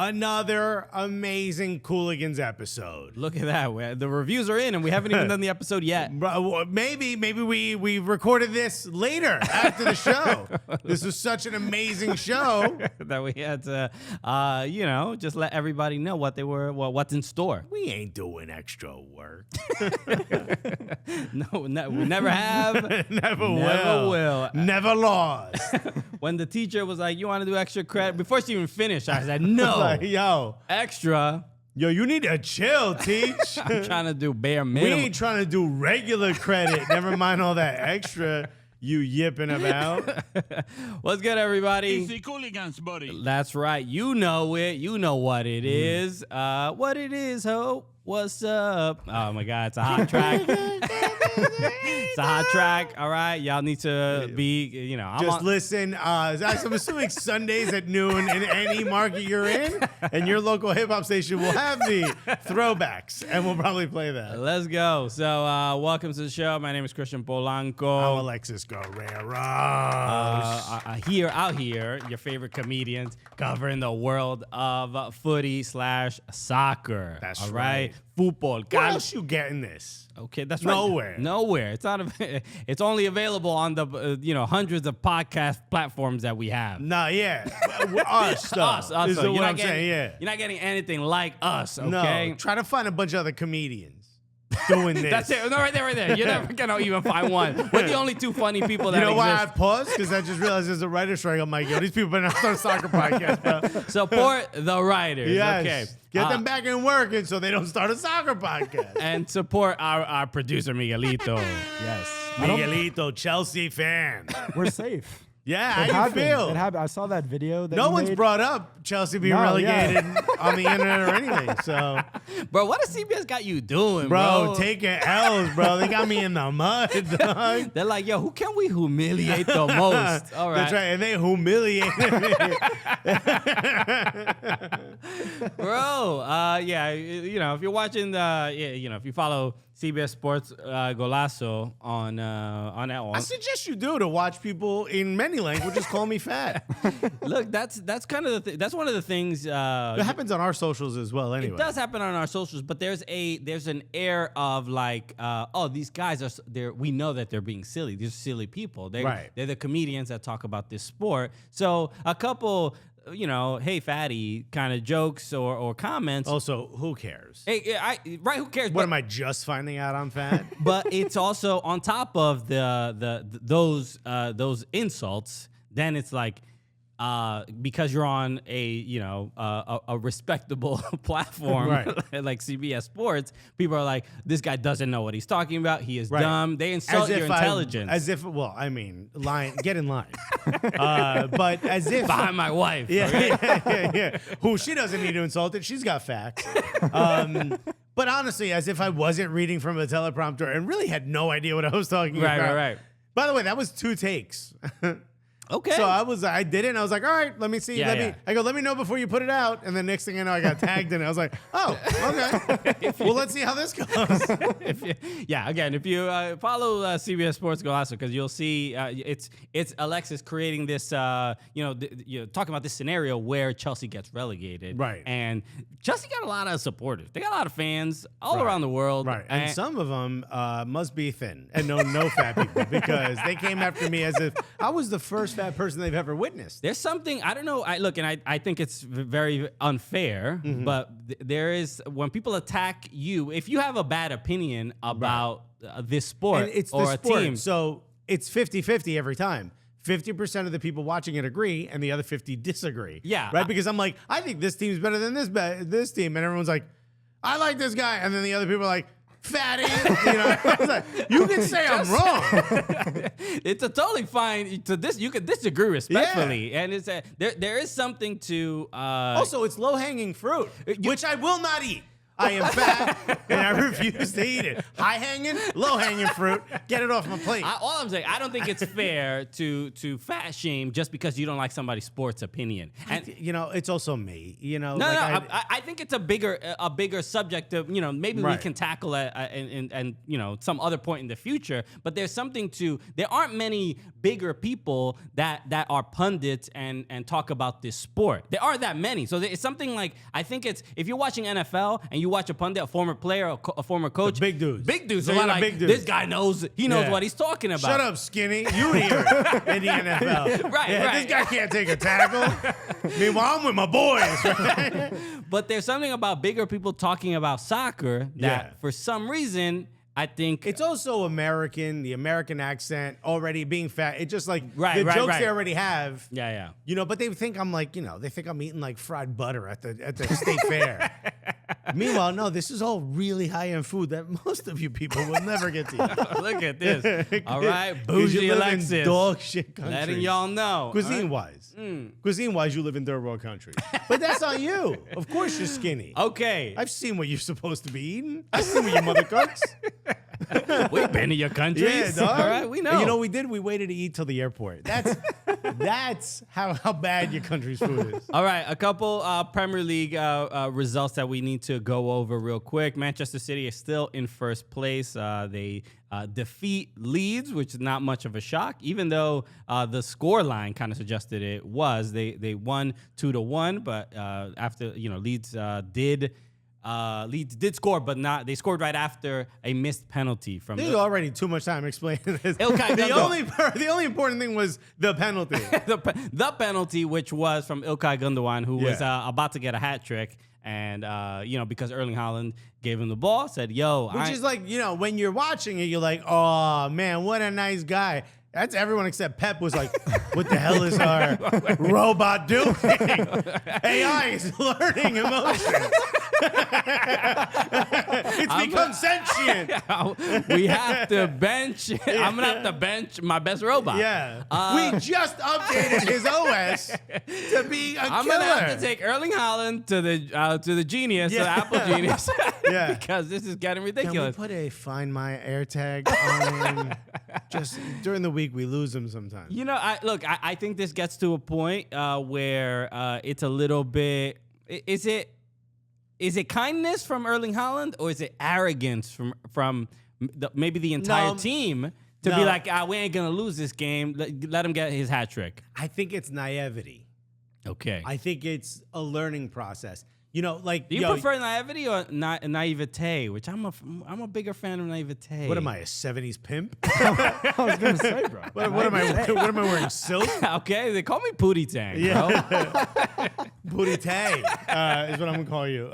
Another amazing Cooligans episode. Look at that. The reviews are in, and we haven't even done the episode yet. Bro, maybe we recorded this later after the show. This was such an amazing show that we had to, just let everybody know what's in store. We ain't doing extra work. No, we never have. Never will. Never lost. When the teacher was like, "You want to do extra credit?" Before she even finished, I said, "No, like, yo, extra." Yo, you need to chill, teach. I'm trying to do bare minimum. We ain't trying to do regular credit. Never mind all that extra you yipping about. What's good, everybody? It's the Cooligans, buddy. That's right. You know it. You know what it is. What it is, ho. What's up? Oh, my God. It's a hot track. It's a hot track. All right. Y'all need to be, listen. I'm assuming Sundays at noon in any market you're in, and your local hip-hop station will have the throwbacks, and we'll probably play that. Let's go. So, welcome to the show. My name is Christian Polanco. I'm Alexis Guerrero. Out here, your favorite comedians covering the world of footy/soccer. That's all right. Football. Where else you getting this? Okay, that's Nowhere. right. Nowhere. It's not. It's only available on the hundreds of podcast platforms that we have. Nah, yeah, us. Us. Is So what I'm saying. Yeah, you're not getting anything like us. Okay. No, try to find a bunch of other comedians doing this. That's it. No, right there. You're never gonna even find one. We're the only two funny people that You know why I exist. paused? Because I just realized there's a writer's strike. I'm like, yo, these people better not start a soccer podcast, bro. Support the writers. Yes. Okay. Get them back in working so they don't start a soccer podcast. And support our producer, Miguelito. Yes. Miguelito, Chelsea fan. We're safe. Yeah, It how you happened. feel? It happened. I saw that video. That No you one's made. brought up Chelsea being No, relegated on the internet or anything. So, Bro, what has CBS got you doing, bro, taking L's, bro. They got me in the mud, dog. They're like, yo, who can we humiliate the most? All right. That's right, and they humiliated me. Bro, if you're watching if you follow CBS Sports Golazo on that one. I suggest you do to watch people in many languages call me fat. Look, that's kind of that's one of the things. It happens on our socials as well, anyway. It does happen on our socials, but there's an air of like, these guys we know that they're being silly. These are silly people. They're the comedians that talk about this sport. So a couple, hey fatty kind of jokes or comments. Also, who cares? Hey, who cares? What am I just finding out I'm fat? But it's also on top of those insults. Then it's like, because you're on a respectable platform like CBS Sports, people are like, this guy doesn't know what he's talking about. He is dumb. They insult your intelligence. Get in line. But as if behind my wife. Yeah. Who she doesn't need to insult it. She's got facts. But honestly, as if I wasn't reading from a teleprompter and really had no idea what I was talking about. Right. By the way, that was 2 takes. Okay. So I did it, and I was like, all right, let me see. Let me know before you put it out. And then next thing I know, I got tagged, and I was like, oh, okay. Well, let's see how this goes. If you follow CBS Sports Golazo, because you'll see it's Alexis creating this, talking about this scenario where Chelsea gets relegated. Right. And Chelsea got a lot of supporters. They got a lot of fans all around the world. Right. And some of them must be thin and no fat people, because they came after me as if I was the first fat person they've ever witnessed. There's something, I don't know, I think it's very unfair, but there is, when people attack you, if you have a bad opinion about this sport and it's or the a sport, team. so it's 50-50 every time. 50% of the people watching it agree, and the other 50 disagree. Yeah. Right? Because I'm like, I think this team's better than this team. And everyone's like, I like this guy. And then the other people are like, fatty. It's like, you can say I'm wrong. It's a totally fine you can disagree respectfully. And it's there is something to also, it's low-hanging fruit, which I will not eat. I am fat, and I refuse to eat it. High-hanging, low-hanging fruit. Get it off my plate. All I'm saying, I don't think it's fair to fat shame just because you don't like somebody's sports opinion. And It's also me. I think it's a bigger subject of maybe we Right. can tackle it and some other point in the future. But there's something to there aren't many bigger people that are pundits and talk about this sport. There aren't that many. So it's something like I think it's if you're watching NFL and you watch a pundit, a former player, a former coach, big dudes. There's a lot of big dudes. This guy knows what he's talking about. Shut up, skinny. You hear it in the NFL. Right. This guy can't take a tackle. Meanwhile, I'm with my boys. Right? But there's something about bigger people talking about soccer that for some reason I think It's also American, the American accent, already being fat. It's just like Right, the right, jokes right. they already have. yeah. But they think I'm like, they think I'm eating like fried butter at the state fair. Meanwhile, no, this is all really high-end food that most of you people will never get to eat. Look at this. All right, 'Cause bougie you live in Alexis. dog shit country. Letting y'all know. Cuisine-wise. Cuisine-wise, you live in third world country. But that's on you. Of course you're skinny. Okay. I've seen what you're supposed to be eating. I've seen what your mother cooks. We've been to your countries. Yeah, dog. All right, we know. And you know what we did? We waited to eat till the airport. That's how bad your country's food is. All right, a couple Premier League results that we need to go over real quick. Manchester City is still in first place. They defeat Leeds, which is not much of a shock, even though the score line kind of suggested it was. They won 2-1, but after Leeds did score, but not. They scored right after a missed penalty from. There's already too much time explaining this. Ilkay The only important thing was the penalty. the penalty, which was from Ilkay Gundogan, who was Yeah. about to get a hat trick, and because Erling Haaland gave him the ball, said, "Yo," Which is like, when you're watching it, you're like, oh, man, what a nice guy. That's everyone except Pep was like, what the hell is our robot doing? AI is learning emotions. It's become sentient. we have to bench. I'm gonna have to bench my best robot. Yeah. We just updated his OS to be a I'm killer. gonna have to take Erling Haaland to the genius, to the Yeah. Apple genius, Yeah. because this is getting Can we ridiculous. put a Find My AirTag on him? Just during the week, we lose him sometimes. I think this gets to a point where it's a little bit. Is it kindness from Erling Haaland, or is it arrogance from maybe the entire team to be No. like, we ain't gonna lose this game. Let him get his hat trick. I think it's naivety. Okay. I think it's a learning process. Do Do you prefer naivety or naivete? Which I'm a bigger fan of naivete. What am I, a 70s pimp? I was gonna say, bro. What am I wearing? Silk? Okay, they call me Pootie Tang, bro. Booty Tay is what I'm gonna call you.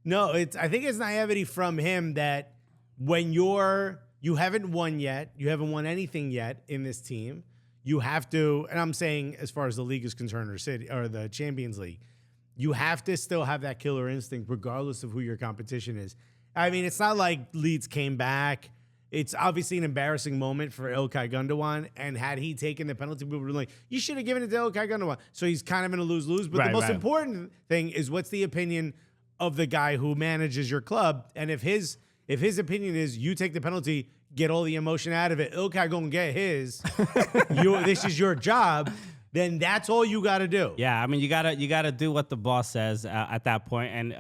No, I think it's naivety from him that when you haven't won yet, you haven't won anything yet in this team, you have to, and I'm saying as far as the league is concerned, or the Champions League, you have to still have that killer instinct regardless of who your competition is. I mean, it's not like Leeds came back. It's obviously an embarrassing moment for Ilkay Gundogan, and had he taken the penalty, people would be like, you should have given it to Ilkay Gundogan. So he's kind of in a lose-lose. But the most important thing is, what's the opinion of the guy who manages your club? And if his opinion is you take the penalty, get all the emotion out of it, Ilkay gonna get his, this is your job, then that's all you got to do. Yeah, I mean, you gotta do what the boss says at that point. And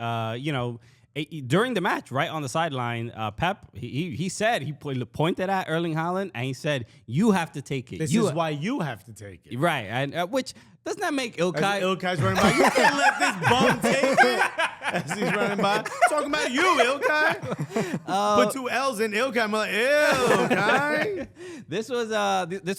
during the match, right on the sideline, Pep he said, he pointed at Erling Haaland and he said, "You have to take it. This is why you have to take it." Right, and which doesn't that make Ilkay? Ilkay's running by. You can't let this bum take it. As he's running by, talking about you, Ilkay. Put 2 L's in Ilkay. I'm like, Ilkay. This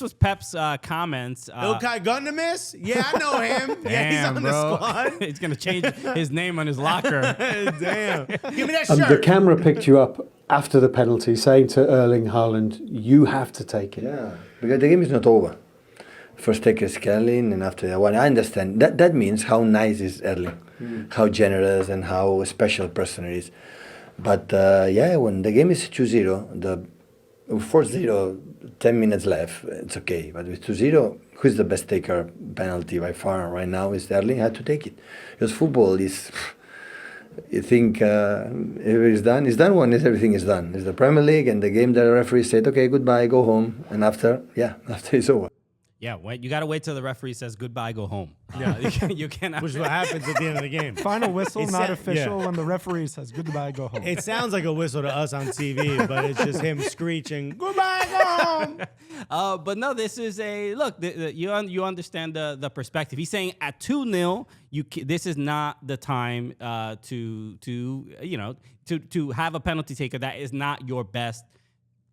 was Pep's comments. Ilkay Gundogan? Yeah, I know him. Yeah, he's on the squad. He's gonna change his name on his locker. Damn. Give me that And shirt. the camera picked you up after the penalty, saying to Erling Haaland, "You have to take it." Yeah, because the game is not over. First take is Erling, and after that one, I understand. That means how nice is Erling, how generous and how special person it is. But when the game is 2-0, the 4-0, 10 minutes left, it's okay. But with 2-0, who's the best taker penalty by far right now is Erling. Had to take it because football is You think if it's done, it's done when everything is done. It's the Premier League and the game that the referee said, okay, goodbye, go home. And after it's over. Yeah, wait, you got to wait till the referee says goodbye, go home. Yeah, you cannot. Which is what happens at the end of the game. Final whistle, It's not a- official, yeah. and the referee says goodbye, go home. It sounds like a whistle to us on TV, but it's just him screeching, goodbye, go home. But no, this is a look. You understand the perspective. He's saying at 2-0, this is not the time to have a penalty taker that is not your best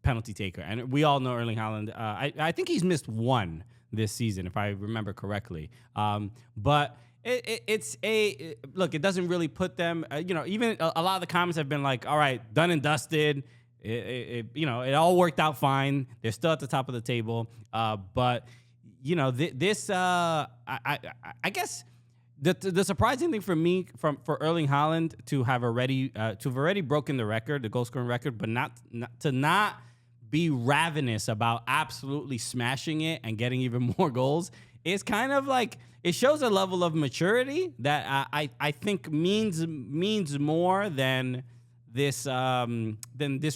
penalty taker. And we all know Erling Haaland. I think he's missed one this season, if I remember correctly. But it's a look. It doesn't really put them. Even a lot of the comments have been like, "All right, done and dusted." It all worked out fine. They're still at the top of the table. But this. I guess the surprising thing for me for Erling Haaland to have already broken the record, the goal scoring record, but not be ravenous about absolutely smashing it and getting even more goals is kind of like, it shows a level of maturity that I think means more than this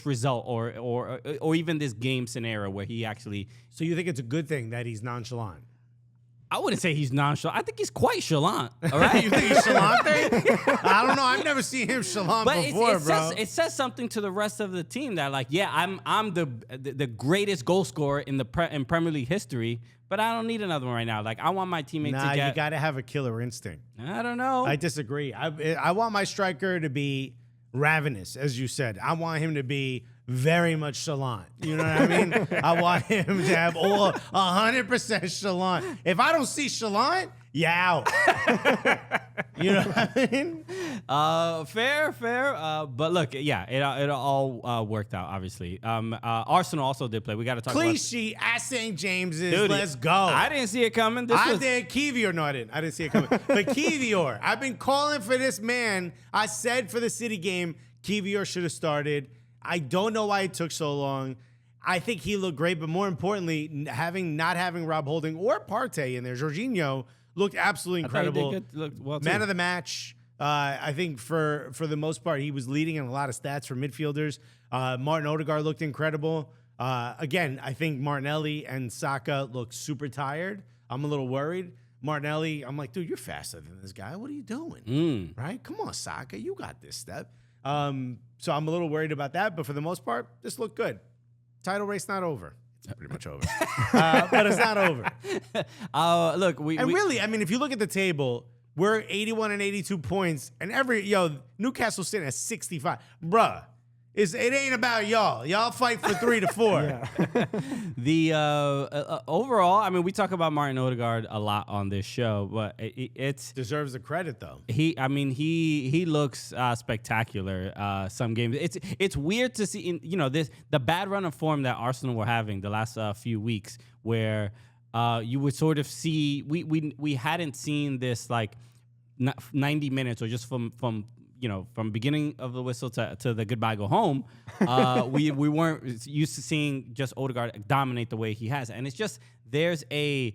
result or even this game scenario where he actually. So you think it's a good thing that he's nonchalant? I wouldn't say he's nonchalant. I think he's quite chalant. All right. You think he's chalante? I don't know. I've never seen him chalant But before, bro. bro. It says something to the rest of the team that, like, yeah, I'm the greatest goal scorer in Premier League history, but I don't need another one right now. Like, I want my teammate to get. You got to have a killer instinct. I don't know. I disagree. I want my striker to be ravenous, as you said. I want him to be very much chalant. You know what I mean? I want him to have all 100% chalant. If I don't see chalant, you out. You know what I mean? Fair. But look, yeah, it all worked out, obviously. Arsenal also did play. We got to talk Clichy at St. James's. Dude, Let's go. I didn't see it coming. I did. Kivior, no, I didn't. I didn't see it coming. But Kivior, I've been calling for this man. I said for the City game, Kivior should have started. I don't know why it took so long. I think he looked great, but more importantly, not having Rob Holding or Partey in there, Jorginho looked absolutely incredible. Looked well too. Man of the match. I think for the most part, he was leading in a lot of stats for midfielders. Martin Odegaard looked incredible. Again, I think Martinelli and Saka look super tired. I'm a little worried. Martinelli, I'm like, dude, you're faster than this guy. What are you doing? Right? Come on, Saka. You got this step. So I'm a little worried about that. But for the most part, this looked good. Title race not over. It's pretty much over. But it's not over. Look, really, I mean, if you look at the table, we're 81 and 82 points, and Newcastle sitting at 65. Bruh, it ain't about y'all. Y'all fight for 3 to 4. The overall, I mean, we talk about Martin Odegaard a lot on this show, but it's Deserves the credit though. He looks spectacular. Some games, it's weird to see the bad run of form that Arsenal were having the last few weeks, where you would sort of see we hadn't seen this like 90 minutes or just from beginning of the whistle to the goodbye go home, we weren't used to seeing just Odegaard dominate the way he has. And it's just, there's I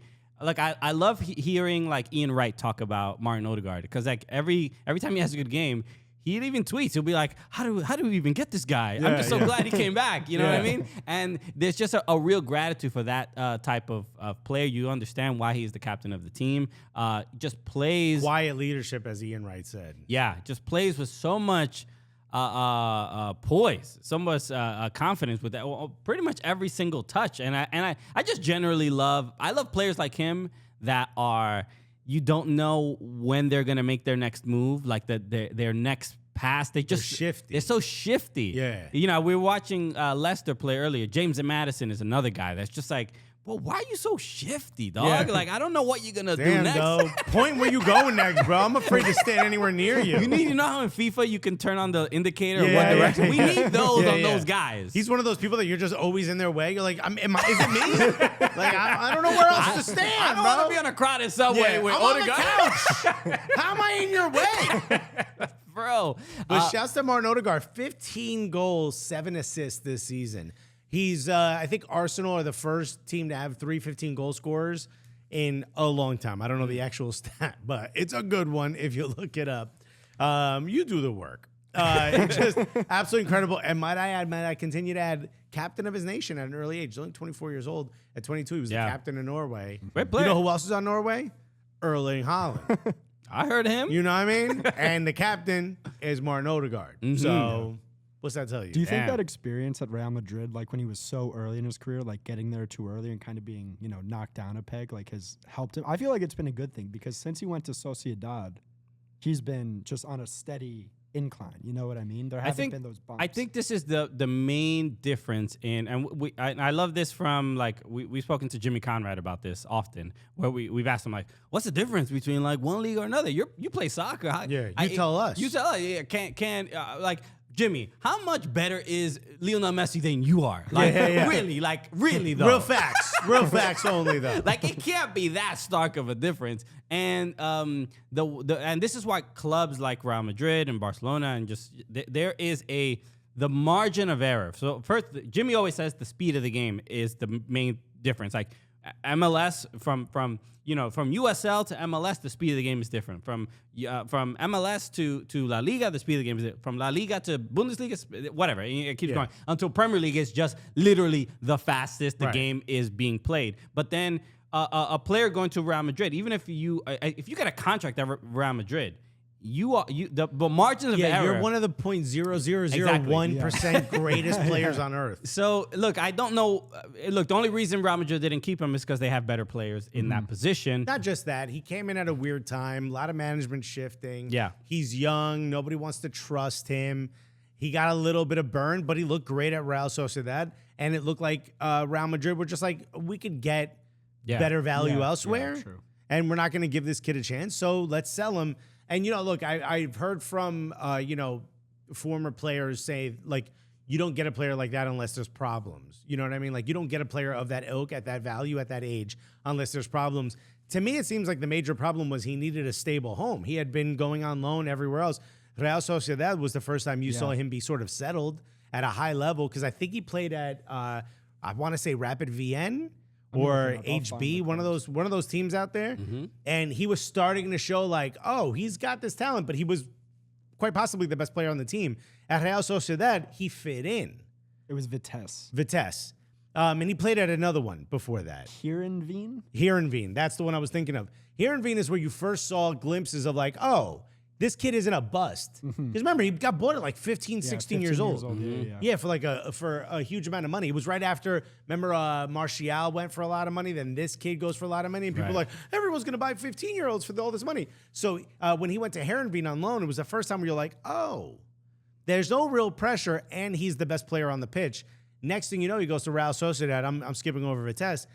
love hearing like Ian Wright talk about Martin Odegaard, because like every time he has a good game, he even tweets. He'll be like, how do we even get this guy? I'm just so glad he came back. You know what I mean? And there's just a real gratitude for that type of player. You understand why he's the captain of the team. Just plays. Quiet leadership, as Ian Wright said. Yeah, just plays with so much poise, so much confidence with that. Well, pretty much every single touch. And I just generally love players like him that are, you don't know when they're gonna make their next move, like their next pass. They're shifty. They're so shifty. Yeah. We were watching Leicester play earlier. James Maddison is another guy that's just like, well, why are you so shifty, dog? Yeah. Like, I don't know what you're gonna do Damn, next. though. Point where you going next, bro. I'm afraid to stand anywhere near you. You know how in FIFA you can turn on the indicator in Yeah, one yeah, direction? yeah. We need those Yeah, on yeah. those guys. He's one of those people that you're just always in their way. You're like, is it me? Like, I don't know where else to stand, I don't bro. want to be on a crowded subway with I'm on the Odegaard. couch. How am I in your way? Bro. But shouts to Martin Odegaard, 15 goals, 7 assists this season. He's, I think Arsenal are the first team to have 3 15-goal scorers in a long time. I don't know the actual stat, but it's a good one if you look it up. You do the work. It's just absolutely incredible. And might I continue to add, captain of his nation at an early age. He's only 24 years old. At 22, he was the captain of Norway. Great player. You know who else is on Norway? Erling Haaland. I heard him. You know what I mean? And the captain is Martin Odegaard. So what's that tell you? Do you think that experience at Real Madrid, like when he was so early in his career, like getting there too early and kind of being, knocked down a peg, like has helped him? I feel like it's been a good thing because since he went to Sociedad, he's been just on a steady incline. You know what I mean? There haven't been those bumps. I think this is the main difference and I love this from like we've spoken to Jimmy Conrad about this often, where we've asked him like, what's the difference between like one league or another? You play soccer. You tell us. You tell us. Yeah, like Jimmy, how much better is Lionel Messi than you are? Like really though. Real facts only though. Like it can't be that stark of a difference. And and this is why clubs like Real Madrid and Barcelona and just there is the margin of error. So first, Jimmy always says the speed of the game is the main difference. Like MLS from USL to MLS, the speed of the game is different. From MLS to La Liga, the speed of the game is different. From La Liga to Bundesliga, whatever. It keeps going until Premier League is just literally the fastest the game is being played. But then a player going to Real Madrid, even if you get a contract at Real Madrid, the margins of error. You're one of the 0.0001% greatest players on earth. So look, I don't know. Look, the only reason Real Madrid didn't keep him is because they have better players in that position. Not just that, he came in at a weird time. A lot of management shifting. Yeah, he's young. Nobody wants to trust him. He got a little bit of burn, but he looked great at Real Sociedad, and it looked like Real Madrid were just like, we could get better value elsewhere, true. And we're not going to give this kid a chance. So let's sell him. And, look, I've heard from, former players say, like, you don't get a player like that unless there's problems. You know what I mean? Like, you don't get a player of that ilk at that value at that age unless there's problems. To me, it seems like the major problem was he needed a stable home. He had been going on loan everywhere else. Real Sociedad was the first time you saw him be sort of settled at a high level because I think he played at, I want to say Rapid Vienna or HB, one of those teams out there. And he was starting to show like, oh, he's got this talent, but he was quite possibly the best player on the team. At Real Sociedad, he fit in. It was Vitesse. And he played at another one before that. Heerenveen. That's the one I was thinking of. Heerenveen is where you first saw glimpses of like, oh, this kid isn't a bust. Because remember, he got bought at like 15, 16 years old. Yeah, for a huge amount of money. It was right after, remember, Martial went for a lot of money. Then this kid goes for a lot of money. And people are like, everyone's going to buy 15-year-olds for all this money. So when he went to Heerenveen on loan, it was the first time where you're like, oh, there's no real pressure, and he's the best player on the pitch. Next thing you know, he goes to Real Sociedad. I'm skipping over Vitesse.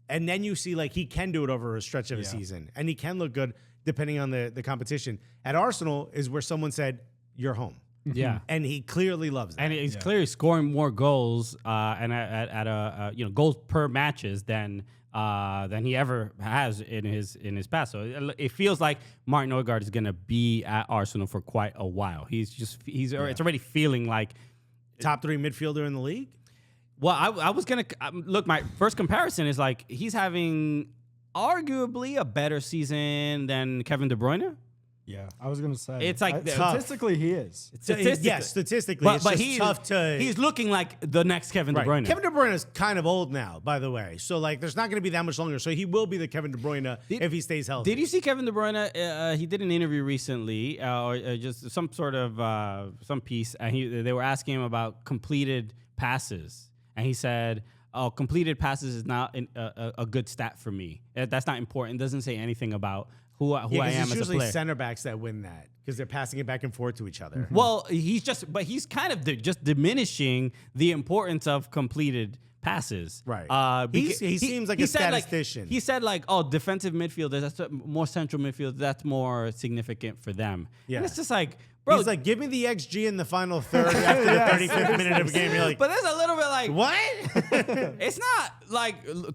And then you see like he can do it over a stretch of a season. And he can look good depending on the competition. At Arsenal is where someone said, you're home. Yeah. And he clearly loves it. And he's clearly scoring more goals and at goals per matches than he ever has in his past. So it feels like Martin Odegaard is going to be at Arsenal for quite a while. It's already feeling like top 3 midfielder in the league. Well, I was going to look, my first comparison is like he's having arguably a better season than Kevin De Bruyne. Yeah, I was going to say. It's like statistically he is. Statistically, but it's just tough to... He's looking like the next Kevin De Bruyne. Kevin De Bruyne is kind of old now, by the way. So, like, there's not going to be that much longer. So he will be the Kevin De Bruyne if he stays healthy. Did you see Kevin De Bruyne? He did an interview recently, or just some sort of some piece, and they were asking him about completed passes. And he said, oh, completed passes is not a good stat for me. That's not important. It doesn't say anything about who I am as a player. It's usually center backs that win that because they're passing it back and forth to each other. Well, he's kind of just diminishing the importance of completed passes. Right. He seems like a statistician. He said defensive midfielders, that's more central midfielders, that's more significant for them. Yeah. And it's just like, bro, he's like, give me the XG in the final third after the 35th minute of a game. You're like, but there's a little bit like, what? It's not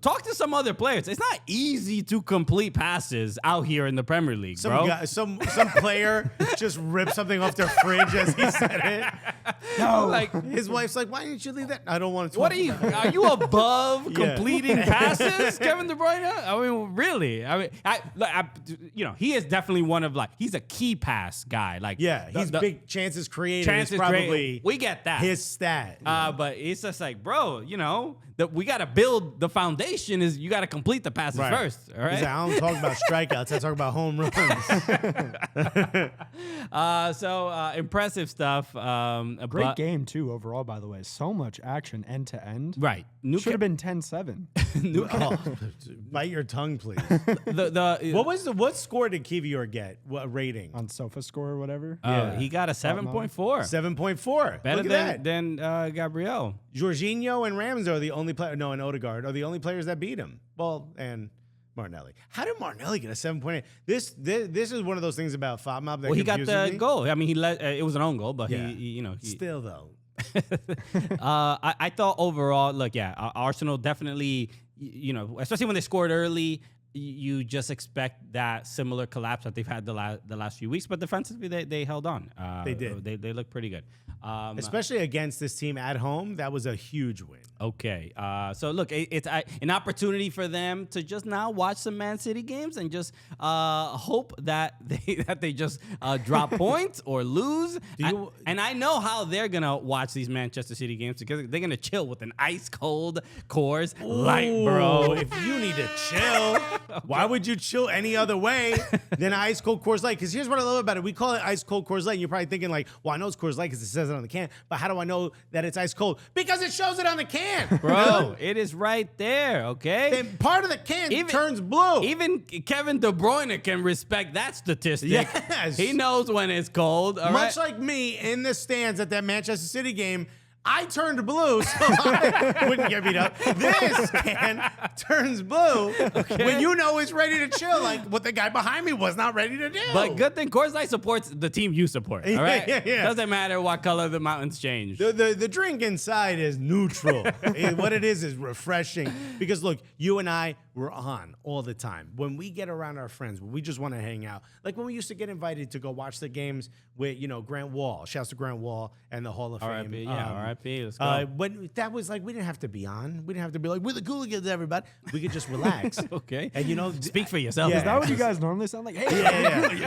talk to some other players. It's not easy to complete passes out here in the Premier League, bro. Some player just ripped something off their fridge as he said it. No, like His wife's like, "Why didn't you leave that?" I don't want to. what are you? Are you above completing passes, Kevin De Bruyne? I mean, really? I mean, he is definitely one of he's a key pass guy. Like, Yeah, he's big chances created. Chances is probably created. We get that. his stat. But it's just like, bro, that we got to build the foundation. Is you got to complete the passes first. All right. He's like, I don't talk about strikeouts. I talk about home runs. So impressive stuff. Great game too overall, by the way. So much action end to end. Right. Should have been 10-7. Bite your tongue, please. The What score did Kivior get? What rating? On SofaScore or whatever. he got a 7.4. 7.4. Better Look at that. than Gabriel. Jorginho and Rams are the only player. No, and Odegaard are the only players that beat him. Well, and Martinelli. How did Martinelli get a 7.8? This is one of those things about FODMAP that Well, he got the me. goal. I mean, he let it was an own goal, but he Still though. I thought overall, Arsenal definitely, especially when they scored early, you just expect that similar collapse that they've had the last few weeks. But defensively, they held on. They did. They looked pretty good. Especially against this team at home, that was a huge win. Okay. So look, it's an opportunity for them to just now watch some Man City games and just hope that they just drop points or lose. And I know how they're gonna watch these Manchester City games because they're gonna chill with an ice cold Coors Light, bro. If you need to chill, why would you chill any other way than ice cold Coors Light? Because here's what I love about it: we call it ice cold Coors Light, and you're probably thinking like, "Well, I know it's Coors Light because it says it on the can." But how do I know that it's ice cold? Because it shows it on the can, bro. It is right there. Okay. Then part of the can turns blue. Even Kevin De Bruyne can respect that statistic. Yes. He knows when it's cold. Much like me in the stands at that Manchester City game. I turned blue, so I wouldn't get beat up. This can turns blue when you know it's ready to chill, like what the guy behind me was not ready to do. But good thing Coors Light supports the team you support. All right, Yeah. Doesn't matter what color the mountains change. The drink inside is neutral. What it is refreshing. Because look, you and I, we're on all the time. When we get around our friends, when we just want to hang out, like when we used to get invited to go watch the games with Grant Wall. Shouts to Grant Wall and the Hall of Fame. R.I.P. R.I.P. Let's go. When that was like, we didn't have to be on. We didn't have to be like, we're the Cooligans, everybody. We could just relax. Okay. And speak for yourself. Yeah. Is that what you guys normally sound like? Hey,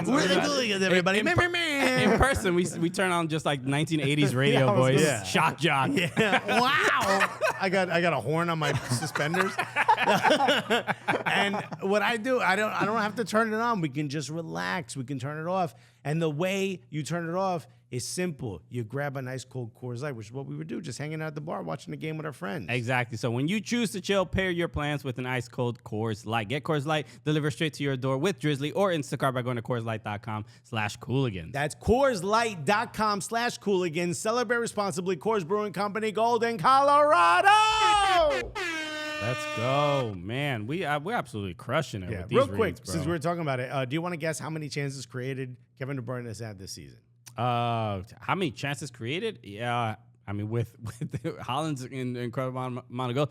We're the Cooligans, everybody. In person, we turn on just like 1980s radio voice. Shock jock. Yeah. Wow. I got a horn on my suspenders. And what I do, I don't have to turn it on. We can just relax. We can turn it off. And the way you turn it off is simple. You grab a nice cold Coors Light, which is what we would do, just hanging out at the bar, watching the game with our friends. Exactly. So when you choose to chill, pair your plans with an ice cold Coors Light. Get Coors Light delivered straight to your door with Drizzly or Instacart by going to CoorsLight.com/Cooligans. That's CoorsLight.com/Cooligans. Celebrate responsibly. Coors Brewing Company, Golden, Colorado. Let's go, man. We're absolutely crushing it. With these real quick, reads, bro. since we were talking about it, do you want to guess how many chances created Kevin De Bruyne has had this season? How many chances created? Yeah, I mean, with Haaland's incredible amount of goals,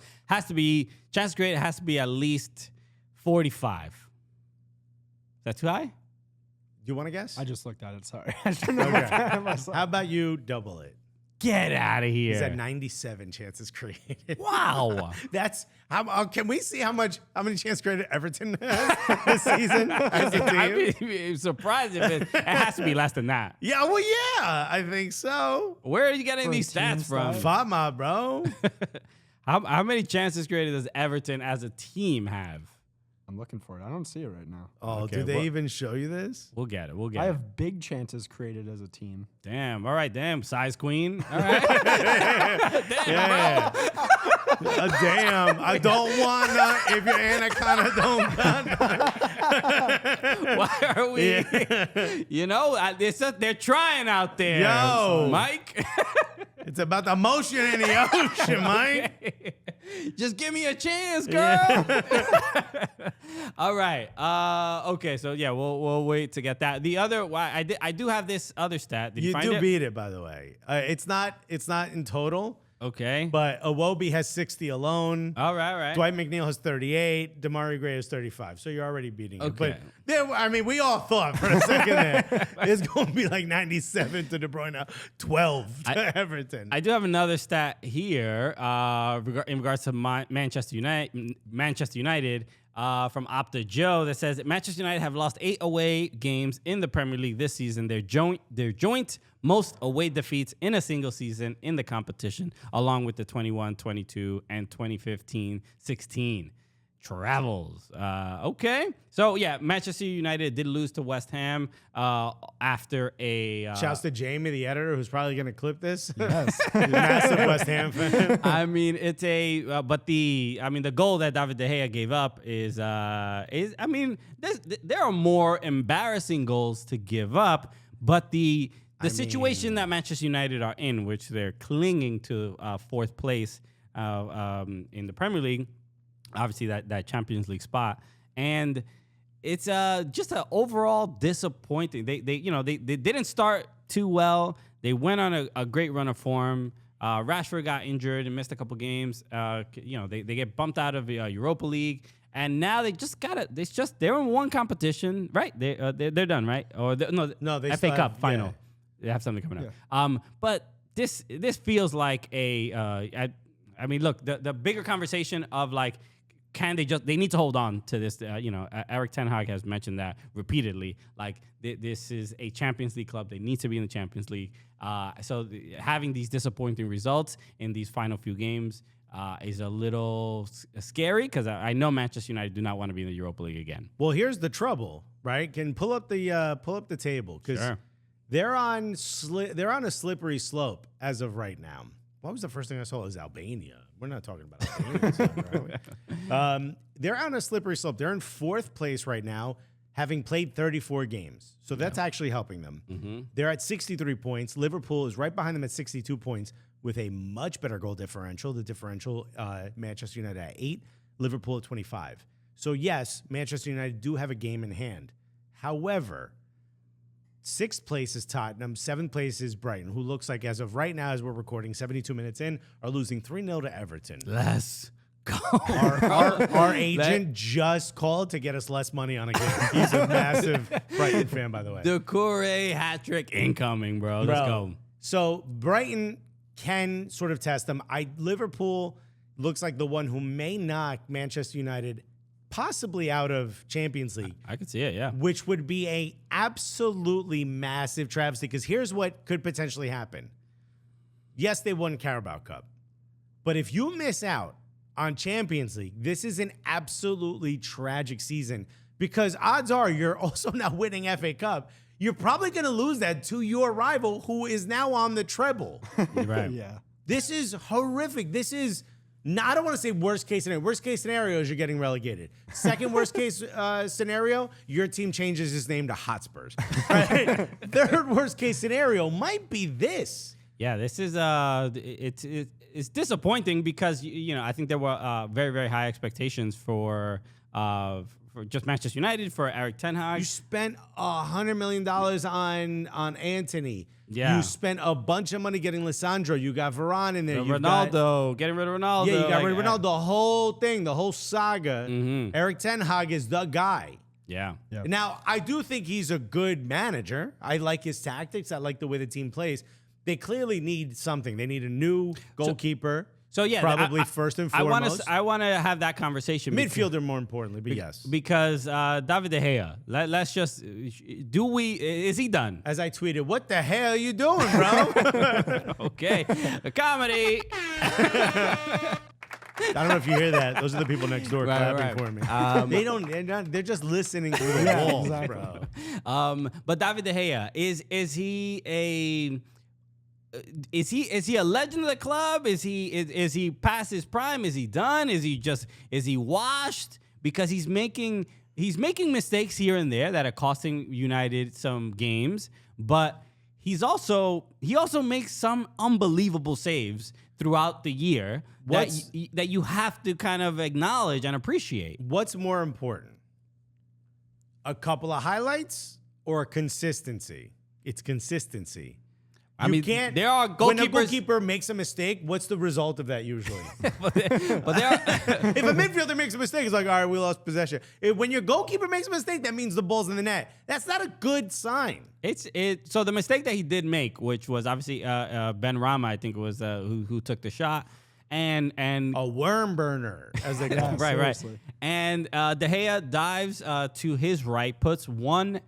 chances created has to be at least 45. Is that too high? Do you want to guess? I just looked at it. Sorry. I shouldn't have myself. How about you double it? Get out of here. He's at 97 chances created. Wow. That's how. Can we see how many chances created Everton has this season as a team? I'd be surprised if it has to be less than that. Yeah, well, yeah, I think so. Where are you getting For a these team stats from? FODMAP, bro. How many chances created does Everton as a team have? I'm looking for it. I don't see it right now. Oh, Okay, did they well- even show you this? We'll get it. I have big chances created as a team. Damn. All right. Damn. Size queen. All right. Yeah. Damn. I don't wanna. If your anaconda don't got. Why are we? They're trying out there. Yo. Mike. It's about the motion in the ocean, Mike. Just give me a chance, girl. All right. Okay. So yeah, we'll wait to get that. The other, I do have this other stat. Did you find do it? beat it, by the way. It's not in total. Okay. But Iwobi has 60 alone. All right. Dwight McNeil has 38. Damari Gray has 35. So you're already beating him. Okay. But we all thought for a second there it's going to be like 97 to De Bruyne, 12 to Everton. I do have another stat here in regards to Manchester United from Opta Joe that says that Manchester United have lost 8 away games in the Premier League this season. Their joint most away defeats in a single season in the competition, along with the 21-22 and 2015-16 travels. Okay. So, yeah, Manchester United did lose to West Ham after a... Shouts to Jamie, the editor, who's probably going to clip this. Yes. Massive West Ham fan. I mean, it's the goal that David De Gea gave up is there are more embarrassing goals to give up, but the situation that Manchester United are in, which they're clinging to fourth place in the Premier League, obviously that Champions League spot, and it's just an overall disappointing. They didn't start too well. They went on a great run of form. Rashford got injured and missed a couple games. They get bumped out of Europa League, and now they just they're in one competition, right? They're done, right? Or they FA Cup final. Yeah. They have something coming up. But this feels like look, the bigger conversation of like, they need to hold on to this. Eric Ten Hag has mentioned that repeatedly. Like, this is a Champions League club. They need to be in the Champions League. So having these disappointing results in these final few games is a little scary, because I know Manchester United do not want to be in the Europa League again. Well, here's the trouble, right? Can pull up the table, because they're on a slippery slope as of right now. What was the first thing I saw? It was Albania. We're not talking about Albania. Right? They're on a slippery slope. They're in fourth place right now, having played 34 games. So that's actually helping them. Mm-hmm. They're at 63 points. Liverpool is right behind them at 62 points with a much better goal differential. The differential, Manchester United at 8, Liverpool at 25. So yes, Manchester United do have a game in hand. However, 6th place is Tottenham. 7th place is Brighton, who looks like, as of right now, as we're recording, 72 minutes in, are losing 3-0 to Everton. Let's go. Our agent just called to get us less money on a game. He's a massive Brighton fan, by the way. The Corey hat trick incoming, bro. Let's go. So Brighton can sort of test them. Liverpool looks like the one who may knock Manchester United possibly out of Champions League. I could see it, yeah. Which would be a absolutely massive travesty, because here's what could potentially happen. Yes, they won Carabao Cup. But if you miss out on Champions League, this is an absolutely tragic season, because odds are you're also not winning FA Cup. You're probably going to lose that to your rival, who is now on the treble. Right. Yeah. This is horrific. This is... I don't want to say worst case scenario. Worst case scenario is you're getting relegated. Second worst case scenario, your team changes its name to Hotspurs. Right? Third worst case scenario might be this. Yeah, this is it's disappointing, because I think there were very, very high expectations for just Manchester United, for Eric Ten Hag. You spent $100 million on Anthony. Yeah. You spent a bunch of money getting Lissandro. You got Varane in there. Getting rid of Ronaldo. Yeah, you got rid of Ronaldo. The whole thing, the whole saga. Mm-hmm. Eric Ten Hag is the guy. Yeah. Yep. Now, I do think he's a good manager. I like his tactics. I like the way the team plays. They clearly need something. They need a new goalkeeper. So yeah, probably first and foremost. I want to have that conversation. Midfielder, more importantly, but yes. Because David De Gea, let's just is he done? As I tweeted, what the hell are you doing, bro? Okay, a comedy. I don't know if you hear that. Those are the people next door clapping for me. They're just listening through the walls, exactly. bro. But David De Gea, is he a legend of the club? Is he past his prime? Is he done? Is he washed? Because he's making mistakes here and there that are costing United some games, but he also makes some unbelievable saves throughout the year that you have to kind of acknowledge and appreciate. What's more important? A couple of highlights or consistency? It's consistency. I You mean, can't. there are When a goalkeepers. goalkeeper makes a mistake, what's the result of that usually? but there are. If a midfielder makes a mistake, it's like, all right, we lost possession. When your goalkeeper makes a mistake, that means the ball's in the net. That's not a good sign. So the mistake that he did make, which was obviously Ben Rama, I think it was who took the shot, and A worm burner, as they call it. right. Seriously. And De Gea dives to his right, puts one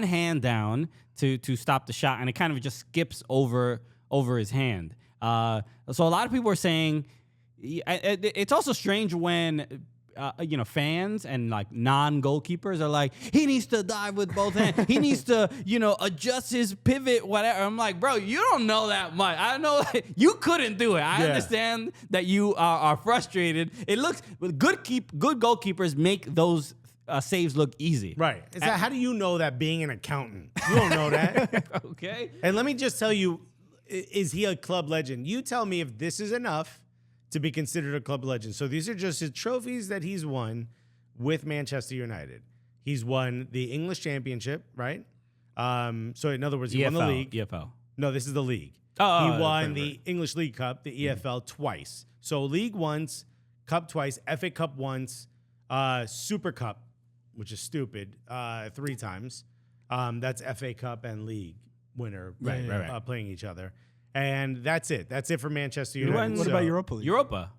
hand down to stop the shot, and it kind of just skips over his hand. So a lot of people are saying it's also strange when fans and like non-goalkeepers are like, he needs to dive with both hands. He needs to, adjust his pivot, whatever. I'm like, bro, you don't know that much. I know you couldn't do it. I understand that you are frustrated. It looks good goalkeepers make those saves look easy. Right. It's like, how do you know that being an accountant? You don't know that. Okay. And let me just tell you, is he a club legend? You tell me if this is enough to be considered a club legend. So these are just his trophies that he's won with Manchester United. He's won the English Championship, right? So in other words, he won the league. EFL. No, this is the league. He won the English League Cup, the EFL, twice. So league once, cup twice, FA Cup once, Super Cup, which is stupid, 3 times. That's FA Cup and league winner Right. playing each other. And that's it. That's it for Manchester United. What about Europa League? Europa.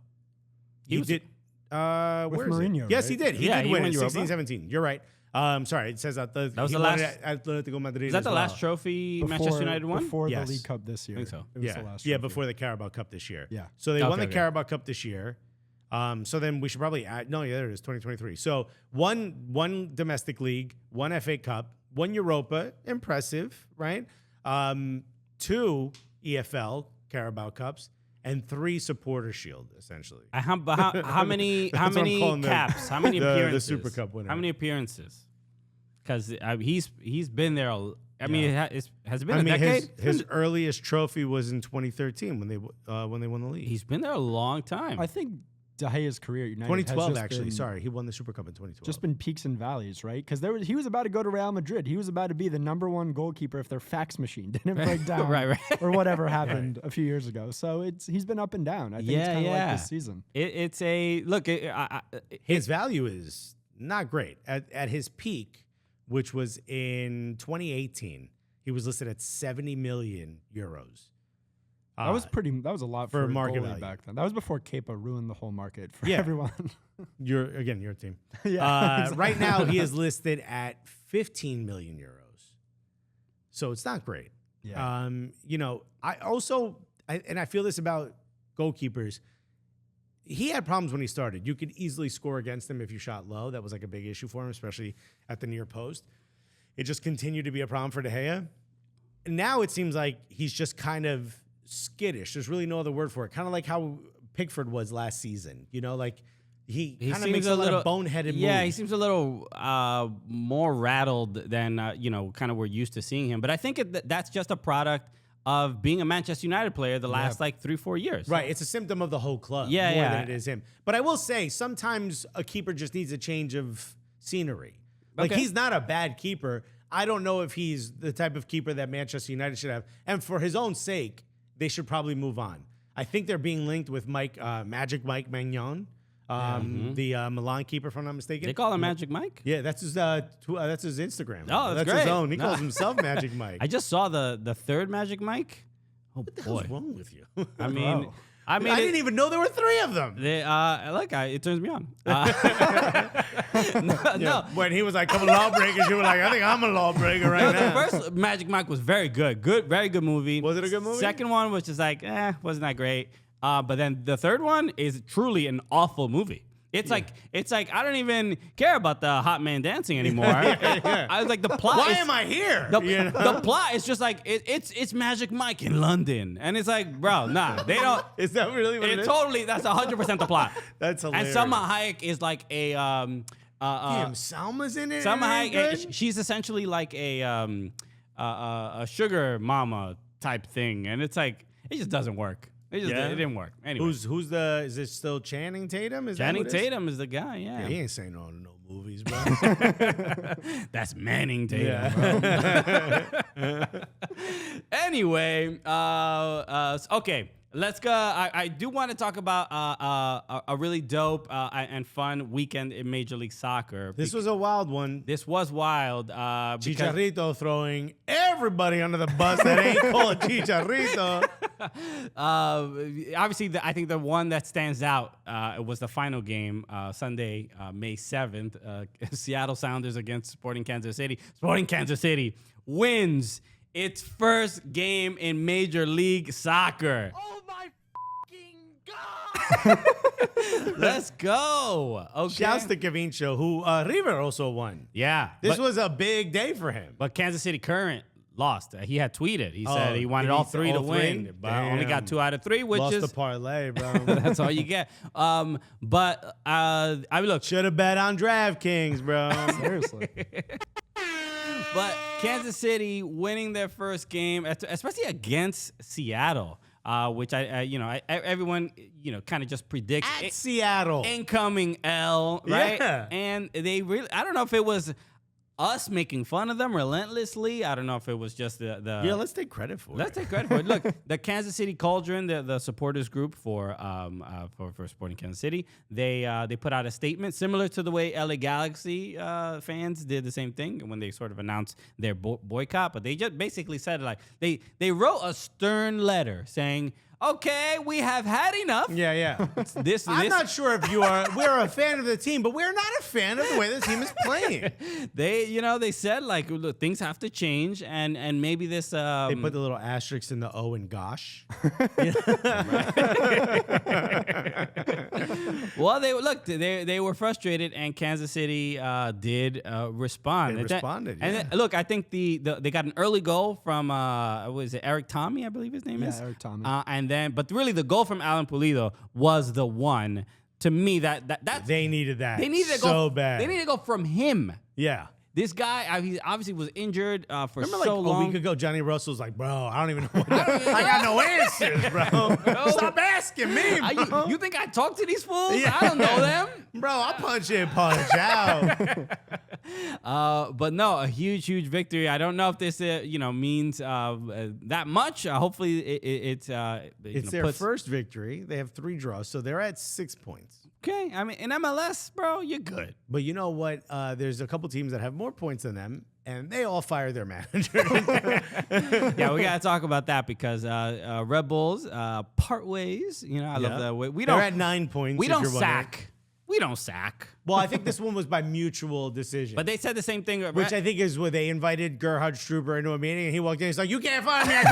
He did. Where is it? Mourinho, Yes, right? he did. He Yeah, did he win won it, Europa. 16-17. You're right. Sorry, it says that was he the won last- it at Atletico Madrid. Is that as the well. last trophy Manchester United won? Before Yes. the League Cup this year. I think so. It was Yeah, the last yeah, trophy. before the Carabao Cup this year. Yeah. So they won Okay, the okay. Carabao Cup this year. So then we should probably add. No, yeah, there it is, 2023. So one domestic league, one FA Cup, one Europa, impressive, right? 2 EFL Carabao Cups, and 3 Supporter Shield, essentially. How many That's what I'm calling caps? How many the appearances? Super Cup winner. How many appearances? Because he's been there. Has it been a decade? His earliest trophy was in 2013 when they won the league. He's been there a long time. I think De Gea's career at United 2012, has just actually. been, Sorry, he won the Super Cup in 2012. just been peaks and valleys, right? Because he was about to go to Real Madrid. He was about to be the #1 goalkeeper if their fax machine didn't break down, Right. or whatever happened a few years ago. So he's been up and down. I think it's kind of like this season. It's a look. his value is not great. At his peak, which was in 2018, he was listed at 70 million euros. That was a lot for for a market goalie value. back then. That was before Kepa ruined the whole market for Yeah. everyone. Your team. Yeah, exactly. Right now, he is listed at 15 million euros. So it's not great. Yeah. I feel this about goalkeepers. He had problems when he started. You could easily score against him if you shot low. That was like a big issue for him, especially at the near post. It just continued to be a problem for De Gea. And now it seems like he's just kind of skittish. There's really no other word for it. Kind of like how Pickford was last season. Like he kind of makes a lot of boneheaded moves. Yeah, he seems a little more rattled than kind of we're used to seeing him. But I think that's just a product of being a Manchester United player the last 3-4 years. Right, it's a symptom of the whole club Yeah, more yeah. than it is him. But I will say, sometimes a keeper just needs a change of scenery. Like, Okay. he's not a bad keeper. I don't know if he's the type of keeper that Manchester United should have. And for his own sake, they should probably move on. I think they're being linked with Magic Mike Magnon, the Milan keeper, if I'm not mistaken. They call him Magic Mike. Yeah, that's his Instagram. Oh, that's his great. own. He No. calls himself Magic Mike. I just saw the third Magic Mike. Oh What the boy. hell's wrong with you? I mean, Bro. I mean, I didn't even know there were 3 of them. it turns me on. No. When he was like, couple lawbreakers, you were like, I think I'm a lawbreaker right No, now. the first Magic Mike was very good. Very good movie. Was it a good movie? Second one was just like, wasn't that great. But then the third one is truly an awful movie. It's like I don't even care about the hot man dancing anymore. I was like, the plot. Why is, am I here? The, You know? the plot is just like it's Magic Mike in London, and it's like, bro, nah, they don't. Is that really what it is? Totally, that's 100% the plot. That's hilarious. And Salma Hayek is like a Damn, Salma's in it. Salma and it Hayek, ain't good? she's essentially like a sugar mama type thing, and it's like it just doesn't work. It didn't work. Anyway, Who's the? Is it still Channing Tatum? Is Channing that who it is? Tatum is the guy. Yeah. Yeah, he ain't saying no to no movies, bro. That's Manning Tatum. Yeah. Anyway, okay. Let's go. I do want to talk about a really dope and fun weekend in Major League Soccer. This was a wild one. This was wild. Because Chicharito throwing everybody under the bus that ain't called Chicharito. obviously, I think the one that stands out it was the final game, Sunday, May 7th, Seattle Sounders against Sporting Kansas City. Sporting Kansas City wins its first game in Major League Soccer. Oh my fucking God. Let's go. Okay. Shouts to Gavincho, who River also won. Yeah. This was a big day for him. But Kansas City Current lost. He had tweeted. He said he wanted he all needs three to all three? win, but only got Damn. 2 out of 3, which Lost is the parlay, bro. that's all you get. But I mean, look, Should have bet on DraftKings, bro. Seriously. but Kansas City winning their first game, especially against Seattle, which everyone kind of just predicts At Seattle. incoming L, right? Yeah. And they really, I don't know if it was us making fun of them relentlessly. I don't know if it was just the Yeah, let's take credit for Let's it. take credit for it. Look, the Kansas City Cauldron, the supporters group for Sporting Kansas City, they put out a statement similar to the way LA Galaxy fans did the same thing when they sort of announced their boycott. But they just basically said, like, they wrote a stern letter saying, okay, we have had enough. Yeah, yeah. I'm not sure if we're a fan of the team, but we're not a fan of the way the team is playing. They said, like, look, things have to change, and maybe this. They put the little asterisk in the O in gosh. Well, they were frustrated, and Kansas City did respond. They responded, And yeah. then, look, I think they got an early goal from was it Eric Tommy, I believe his name is. Yeah, Eric Tommy. But really the goal from Alan Pulido was the one. To me, that They needed that. they needed to so go bad. They needed to go from him. Yeah. This guy, he obviously was injured for Remember, so like long. a week ago, Johnny Russell's like, bro, I don't even know what I got no answers, bro. Stop asking me, bro. You think I talk to these fools? Yeah. I don't know them. Bro, I'll punch in, punch out. But no, a huge victory. I don't know if this means that much. Hopefully, it's Their first victory. They have 3 draws, so they're at 6 points. okay. I mean, in MLS, bro, you're good. But you know what? There's a couple teams that have more points than them, and they all fire their manager. Yeah, we gotta talk about that because Red Bulls part ways. I love that way. They're at 9 points. We if don't you're wondering. sack. We don't sack. Well, I think this one was by mutual decision. But they said the same thing. Which I think is where they invited Gerhard Struber into a meeting, and he walked in. He's like, "You can't fire me. I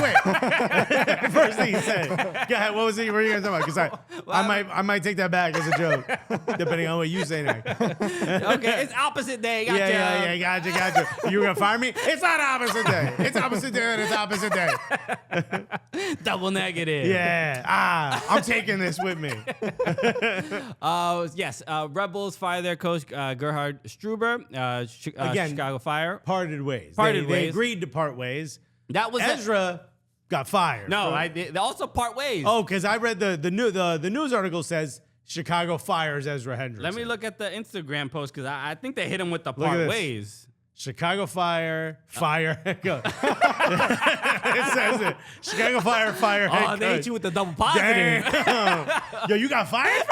quit." First thing he said. Go ahead. What was it? What were you going to talk about? Because I might take that back as a joke, depending on what you say next. Okay, it's opposite day. Gotcha. Yeah. Gotcha. You were going to fire me? It's not opposite day. It's opposite day, and it's opposite day. Double negative. Yeah. I'm taking this with me. Yes. Red Bulls fire their coach Gerhard Struber. Again, Chicago Fire. Parted ways. Parted They ways. agreed to part ways. That was Ezra got fired. No, they also part ways. Oh, because I read the news article says Chicago fires Ezra Hendrickson. Let me look at the Instagram post because I think they hit him with the at part this. ways. Chicago fire. Go. It says it. Chicago fire. Head Oh, they hit coach. you with the double positive. Damn. Yo, you got fired?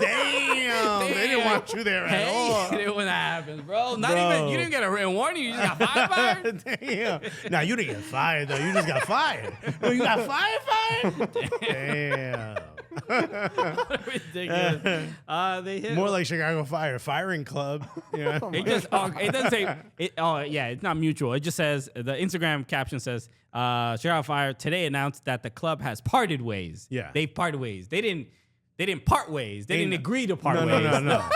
Damn. They didn't want you there at all. Hey, when that happens, bro. Not Bro. even you didn't get a written warning. You just got fired. Damn. Now you didn't get fired though. You just got fired. No, you got fired. Damn. Ridiculous. They hit. More like Chicago Fire firing club. Yeah. It just it doesn't say it. Oh yeah, it's not mutual. It just says the Instagram caption says Chicago Fire today announced that the club has parted ways. Yeah. They parted ways. They didn't part ways. They didn't agree to part ways. No.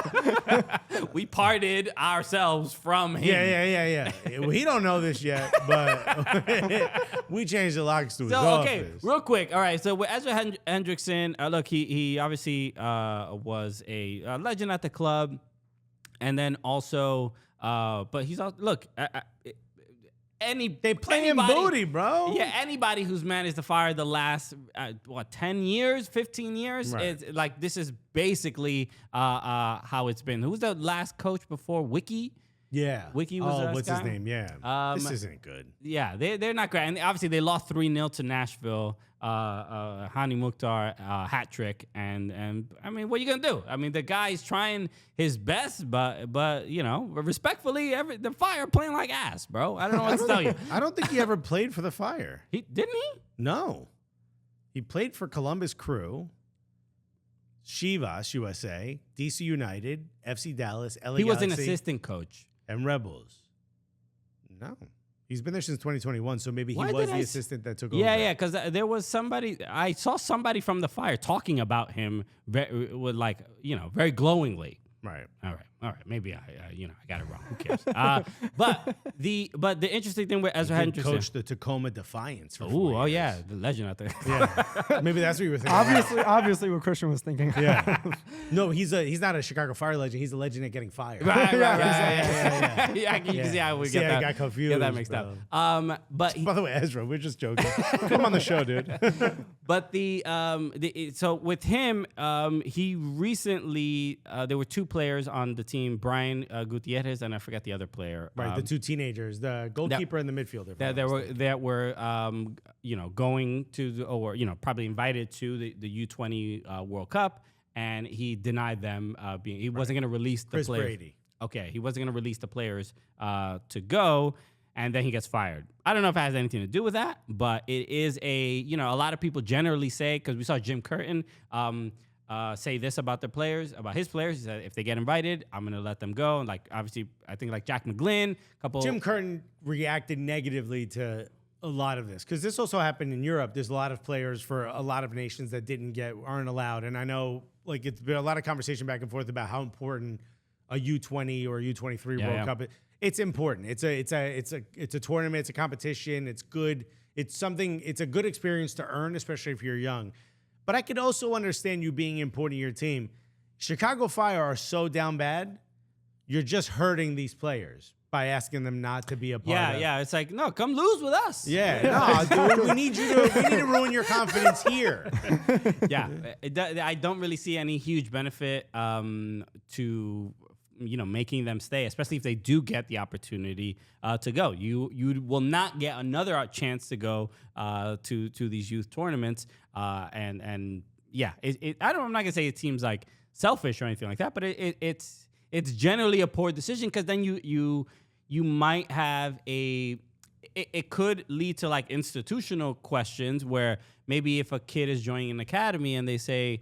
We parted ourselves from him. Yeah. Well, he don't know this yet, but we changed the locks to his So office. real quick. All right. So with Ezra Hendrickson, look, he obviously was a legend at the club, and then also, but he's also look. They playing booty, bro. Yeah, anybody who's managed to fire the last 10 years, 15 years, Right. it's like this is basically how it's been. Who's the last coach before Wiki? Yeah. Wiki was the last what's guy? his name? Yeah. This isn't good. Yeah, they're not great. And obviously they lost 3-0 to Nashville. Hani Mukhtar hat trick, and I mean, what are you gonna do? I mean, the guy's trying his best, but you know, respectfully, the Fire playing like ass, bro. I don't know what to tell you. I don't think he ever played for the Fire. He didn't he? No. He played for Columbus Crew, Chivas USA, DC United, FC Dallas, LA He was an Galaxy, assistant coach. and Rebels. No. He's been there since 2021, so maybe he Why was did the I assistant that took over. Yeah, because there was somebody. I saw somebody from the Fire talking about him with like very glowingly. Right. All right. Maybe I got it wrong. Who cares? But the interesting thing with Ezra He Hendrickson. coached the Tacoma Defiance for 4 Ooh, years. oh yeah, the legend out there. Yeah. Maybe that's what you were thinking. Obviously, what Christian was thinking. Yeah. No, he's not a Chicago Fire legend. He's a legend at getting fired. Right. Yeah. Yeah, you can see how we See how get I that. got confused, Get that mixed bro. up. But By the way, Ezra, we're just joking. Come on the show, dude. But so with him, he recently there were two players on the team, Brian Gutierrez and I forget the other player. Right, the two teenagers, the goalkeeper and the midfielder. that were going to probably invited to the U20 World Cup, and he denied them being. He wasn't going to release the Chris players. Brady. Okay, he wasn't going to release the players to go, and then he gets fired. I don't know if it has anything to do with that, but it is a lot of people generally say, because we saw Jim Curtin say this about the players, about his players. He said if they get invited, I'm going to let them go. And like obviously, I think like Jack McGlynn, Jim Curtin reacted negatively to a lot of this because this also happened in Europe. There's a lot of players for a lot of nations that aren't allowed, and I know like it's been a lot of conversation back and forth about how important a U20 or a U23 World Cup is. It's important. It's a tournament. It's a competition. It's good. It's a good experience to earn, especially if you're young. But I could also understand you being important to your team. Chicago Fire are so down bad, you're just hurting these players by asking them not to be a part of. Yeah. It's like, no, come lose with us. Yeah, no, dude, we need to ruin your confidence here. Yeah. I don't really see any huge benefit to making them stay, especially if they do get the opportunity to go. You will not get another chance to go to these youth tournaments. I'm not gonna say it seems like selfish or anything like that, but it's generally a poor decision because then you might have it could lead to like institutional questions where maybe if a kid is joining an academy and they say,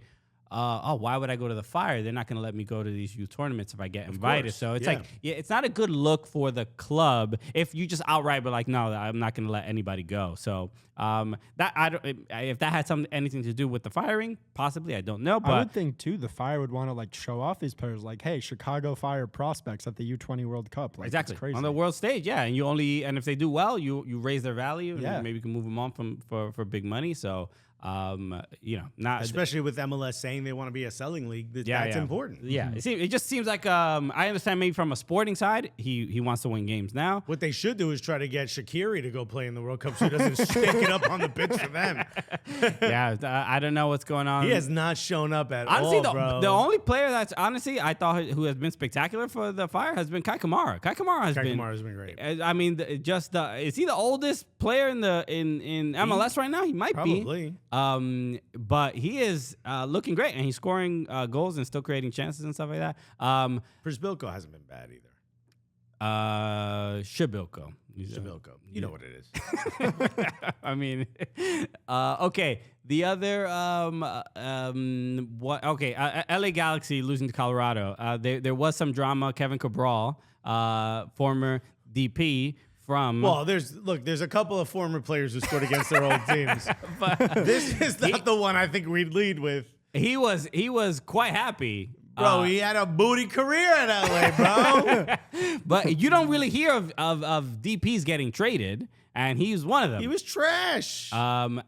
why would I go to the Fire? They're not going to let me go to these youth tournaments if I get invited. course, So it's yeah. like, it's not a good look for the club if you just outright be like, no, I'm not going to let anybody go. So if that had anything to do with the firing, possibly, I don't know. But I would think too, the Fire would want to like show off these players, like, hey, Chicago Fire prospects at the U20 World Cup. Like, exactly it's crazy. on the world stage, yeah. And if they do well, you raise their value, Yeah. and maybe you can move them on for big money. So. Not Especially with MLS saying they want to be a selling league, that's important. Yeah, it just seems like I understand maybe from a sporting side, he wants to win games now. What they should do is try to get Shaqiri to go play in the World Cup so he doesn't stick it up on the pitch for them. Yeah, I don't know what's going on. He has not shown up at Honestly, all, bro. the only player that's I thought who has been spectacular for the Fire has been Kai Kamara. Kai Kamara has been great. I mean, is he the oldest player in MLS right now? He might Probably. be. But he is looking great, and he's scoring goals and still creating chances and stuff like that. Przybylko hasn't been bad either. Shabilko. Przybylko. You know what it is. I mean, okay. The other, what? Okay, LA Galaxy losing to Colorado. There was some drama. Kevin Cabral, former DP. There's a couple of former players who scored against their old teams. But this is not the one I think we'd lead with. He was quite happy Bro, he had a booty career in LA, bro. But you don't really hear of DPs getting traded, and he's one of them. He was trash. but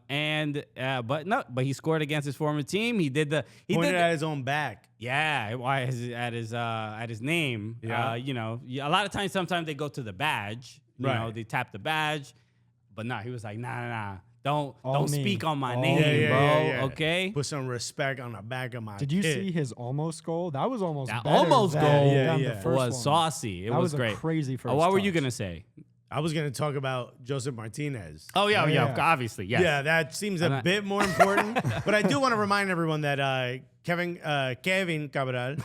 he scored against his former team. He did the Pointed at his own back. Yeah, why at his name. Yeah. A lot of times, sometimes they go to the badge. You know, Right. they tap the badge. But nah, he was like, nah. Don't All me. speak on my All name, me. bro. Yeah. Okay. Put some respect on the back of my Did you kid. see his almost goal? That was almost That better almost than, goal than yeah. the first was one. saucy. It That was was a great. crazy first What were you touch. gonna say? I was going to talk about Joseph Martinez. Oh yeah, yeah. obviously, yes. Yeah, that seems a bit more important. But I do want to remind everyone that Kevin Cabral,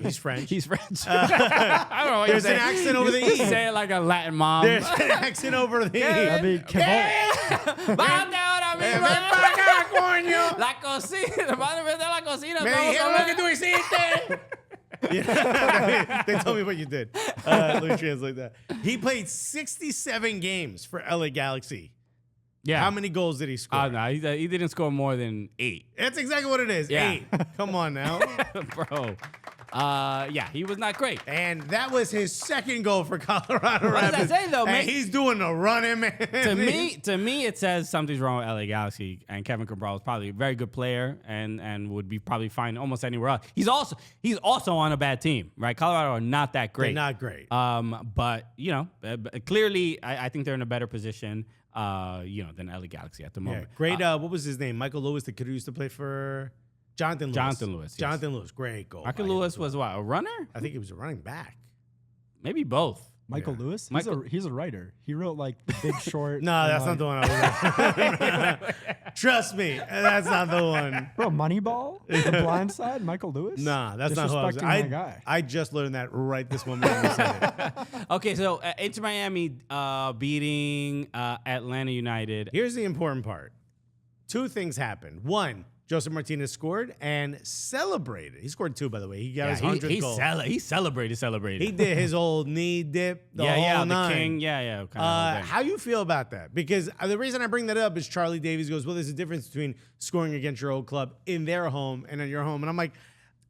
he's French. He's French. I don't know what There's you're an saying. accent over the Just E. say it like a Latin mom. There's an accent over the That'd E. be Cabral. Vete ahora Ven mismo. para acá, coño. La cocina. Vete a la cocina. Me vamos a dijeron lo que comer. tú hiciste. Yeah, they told me what you did. Let me translate that. He played 67 games for LA Galaxy. Yeah. How many goals did he score? No, he didn't score more than 8. That's exactly what it is. Yeah. 8. Come on now. Bro. Yeah, he was not great. And that was his second goal for Colorado What does that Rapids. say, though, and man? he's doing the running, man. To me, it says something's wrong with LA Galaxy, and Kevin Cabral is probably a very good player and would be probably fine almost anywhere else. He's also on a bad team, right? Colorado are not that great. They're not great. But clearly, I think they're in a better position, than LA Galaxy at the Yeah, moment. great. What was his name? Michael Lewis, the kid who used to play for Jonathan Lewis. Jonathan Lewis, yes. Jonathan Lewis, great goal. Michael by him Lewis as well. was what, a runner? I think he was a running back. Maybe both. Michael Yeah. Lewis? Michael- He's a writer. He wrote like The Big Short. No, and, that's not like- the one I was Trust me, that's not the one. Bro, Moneyball? The Blind Side? Michael Lewis? Nah, that's not who I was. Disrespecting my guy. I just learned that right this moment when you said it. Okay, so Inter Miami beating Atlanta United. Here's the important part. 2 things happened. 1, Joseph Martinez scored and celebrated. He scored 2, by the way. He got his 100th goal. He celebrated. He did his old knee dip, the yeah, whole the nine. king. Yeah, kind of. How you feel about that? Because the reason I bring that up is Charlie Davies goes, well, there's a difference between scoring against your old club in their home and at your home. And I'm like,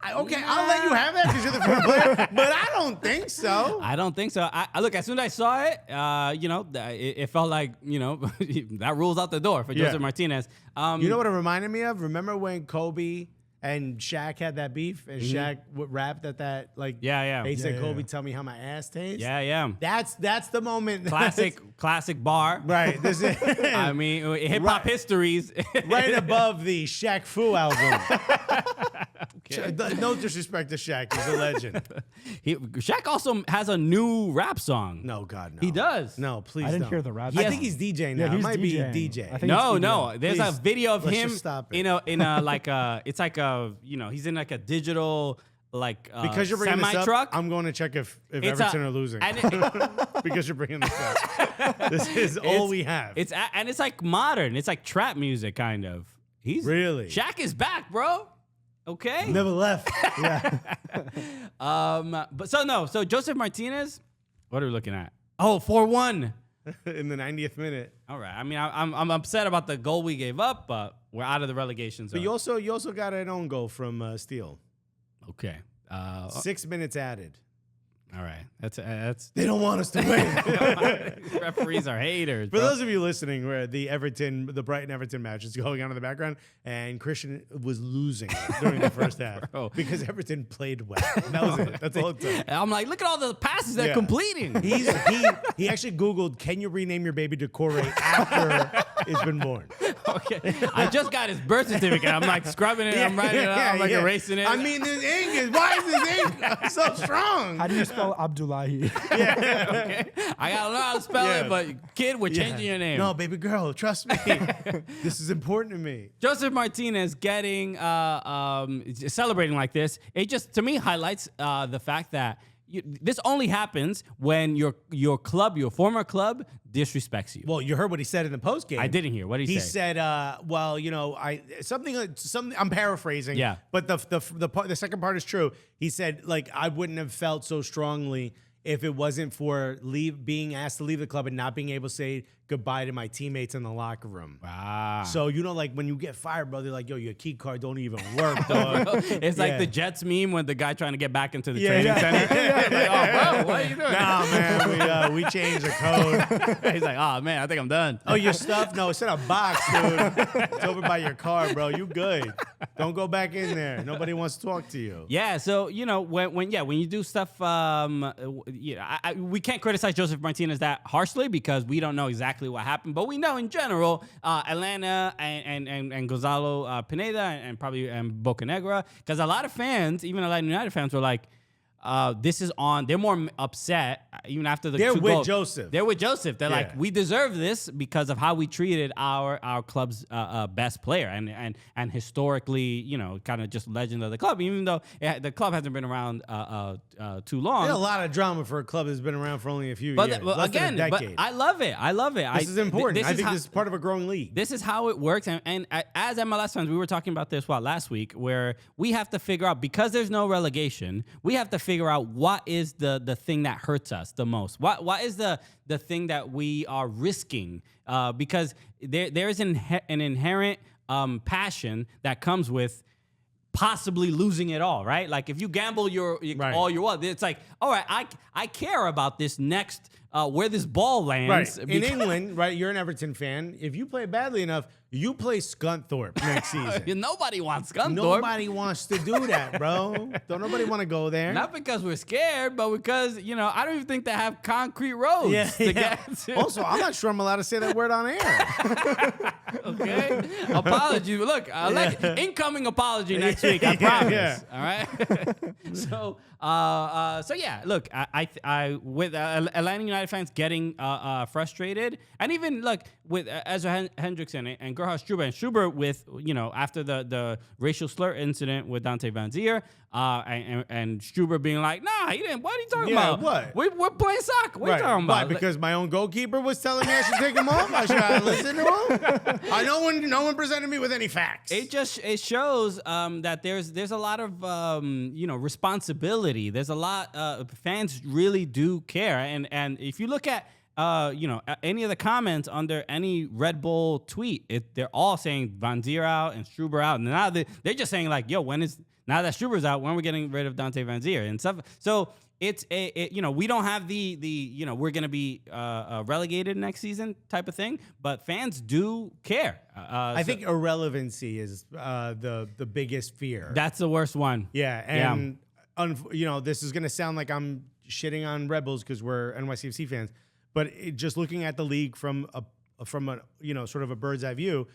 okay, I'll let you have that because you're the former player, but I don't think so. I don't think so. I look, as soon as I saw it, it felt like, that rules out the door for Yeah. Joseph Martinez. You know what it reminded me of? Remember when Kobe and Shaq had that beef and Shaq rapped at that, like, Yeah. He said, Yeah, Kobe, yeah. tell me how my ass tastes. Yeah. That's the moment. Classic bar. Right. This is I mean, hip hop histories. right above the Shaq Fu album. No disrespect to Shaq. He's a legend. Shaq also has a new rap song. No, God, no. He does. No, please I didn't don't. hear the rap I song. think he's DJing now. Yeah, it he's might DJing. be DJ. I think No, it's no. EDM. There's a Please, video of let's him just stop it. in a like a it's like a he's in like a digital like Because you're bringing semi this up, truck. I'm going to check if It's Everton are losing. Because you're bringing this up. This is all we have. It's like modern. It's like trap music kind of. He's Really? Shaq is back, bro. Okay. Never left. So Joseph Martinez, what are we looking at? Oh, 4-1. In the 90th minute. All right. I mean, I'm upset about the goal we gave up, but we're out of the relegation zone. But you also got an own goal from Steele. Okay. 6 minutes added. All right. That's They don't want us to win. referees are haters. For bro. those of you listening, where the Brighton Everton match is going on in the background, and Christian was losing during the first half Bro. because Everton played well. That was it. That's all it took. I'm like, look at all the passes they're Yeah. completing. He actually Googled, can you rename your baby Decore after it's been born? Okay. I just got his birth certificate. I'm like scrubbing it. I'm writing it out. I'm like erasing it. I mean, this ink is, why is this ink so strong? How do you spell Abdullahi? Okay. I gotta learn how to spell Yeah. it, but kid, we're changing your name. No, baby girl, trust me. This is important to me. Joseph Martinez getting celebrating like this, it just to me highlights the fact that this only happens when your club, your former club, disrespects you. Well, you heard what he said in the post game. I didn't hear. What did he He say? said, "Well, something. I'm paraphrasing. Yeah. But the second part is true. He said, like, I wouldn't have felt so strongly if it wasn't for being asked to leave the club and not being able to say goodbye to my teammates in the locker room. Ah. So, like when you get fired, bro, they're like, yo, your key card don't even work, dog. It's like Yeah. the Jets meme when the guy trying to get back into the Yeah, training yeah. center. Like, oh, bro, what are you doing? Nah, man, we changed the code. He's like, oh, man, I think I'm done. Oh, your stuff? No, it's in a box, dude. It's over by your car, bro. You good. Don't go back in there. Nobody wants to talk to you. Yeah, so when you do stuff, we can't criticize Joseph Martinez that harshly because we don't know exactly what happened, but we know in general, Atlanta and Gonzalo Pineda and probably Bocanegra, because a lot of fans, even Atlanta United fans, were like, this is on. They're more upset even after the They're two with goals. Joseph. They're with Joseph. They're Yeah. like, we deserve this because of how we treated our club's best player and historically, kind of just legend of the club. Even though the club hasn't been around too long. There's a lot of drama for a club that's been around for only a few But years. well, Less again, than a but decade. I love it. I love it. This is important. I think how- this is part of a growing league. This is how it works. And as MLS fans, we were talking about this last week, where we have to figure out, because there's no relegation, we have to figure out what is the thing that hurts us the most. What is the thing that we are risking? Because there is an inherent passion that comes with possibly losing it all, right? Like if you gamble Right. all your wealth, it's like, all right, I care about this next where this ball lands. Right. In England, right, you're an Everton fan. If you play badly enough, you play Scunthorpe next season. Nobody wants Scunthorpe. Nobody wants to do that, bro. Don't nobody want to go there. Not because we're scared, but because, I don't even think they have concrete roads to get to. Also, I'm not sure I'm allowed to say that word on air. Okay? Apology. Look, incoming apology next week, I promise. Yeah. All right? So yeah, look, I with Atlanta United fans getting frustrated, and even look with Ezra Hendrickson and Gerhard Struber, and Struber with, after the racial slur incident with Dante Van Zier, and Struber being like, nah, he didn't. What are you talking Yeah, about? what? We're playing soccer. What are you talking Why? about? Because my own goalkeeper was telling me I should take him off? I should listen to him? No one presented me with any facts. It shows that there's a lot of responsibility. There's a lot fans really do care, and if you look at any of the comments under any Red Bull tweet, they're all saying Van Zier out and Struber out, and now they're just saying like, yo, now that Struber's out, when are we getting rid of Dante Van Zier and stuff? So it's we don't have the we're gonna be relegated next season type of thing, but fans do care. I think irrelevancy is the biggest fear. that's the worst one. Yeah, and this is gonna sound like I'm shitting on Red Bulls because we're NYCFC fans, but just looking at the league from a sort of a bird's eye view,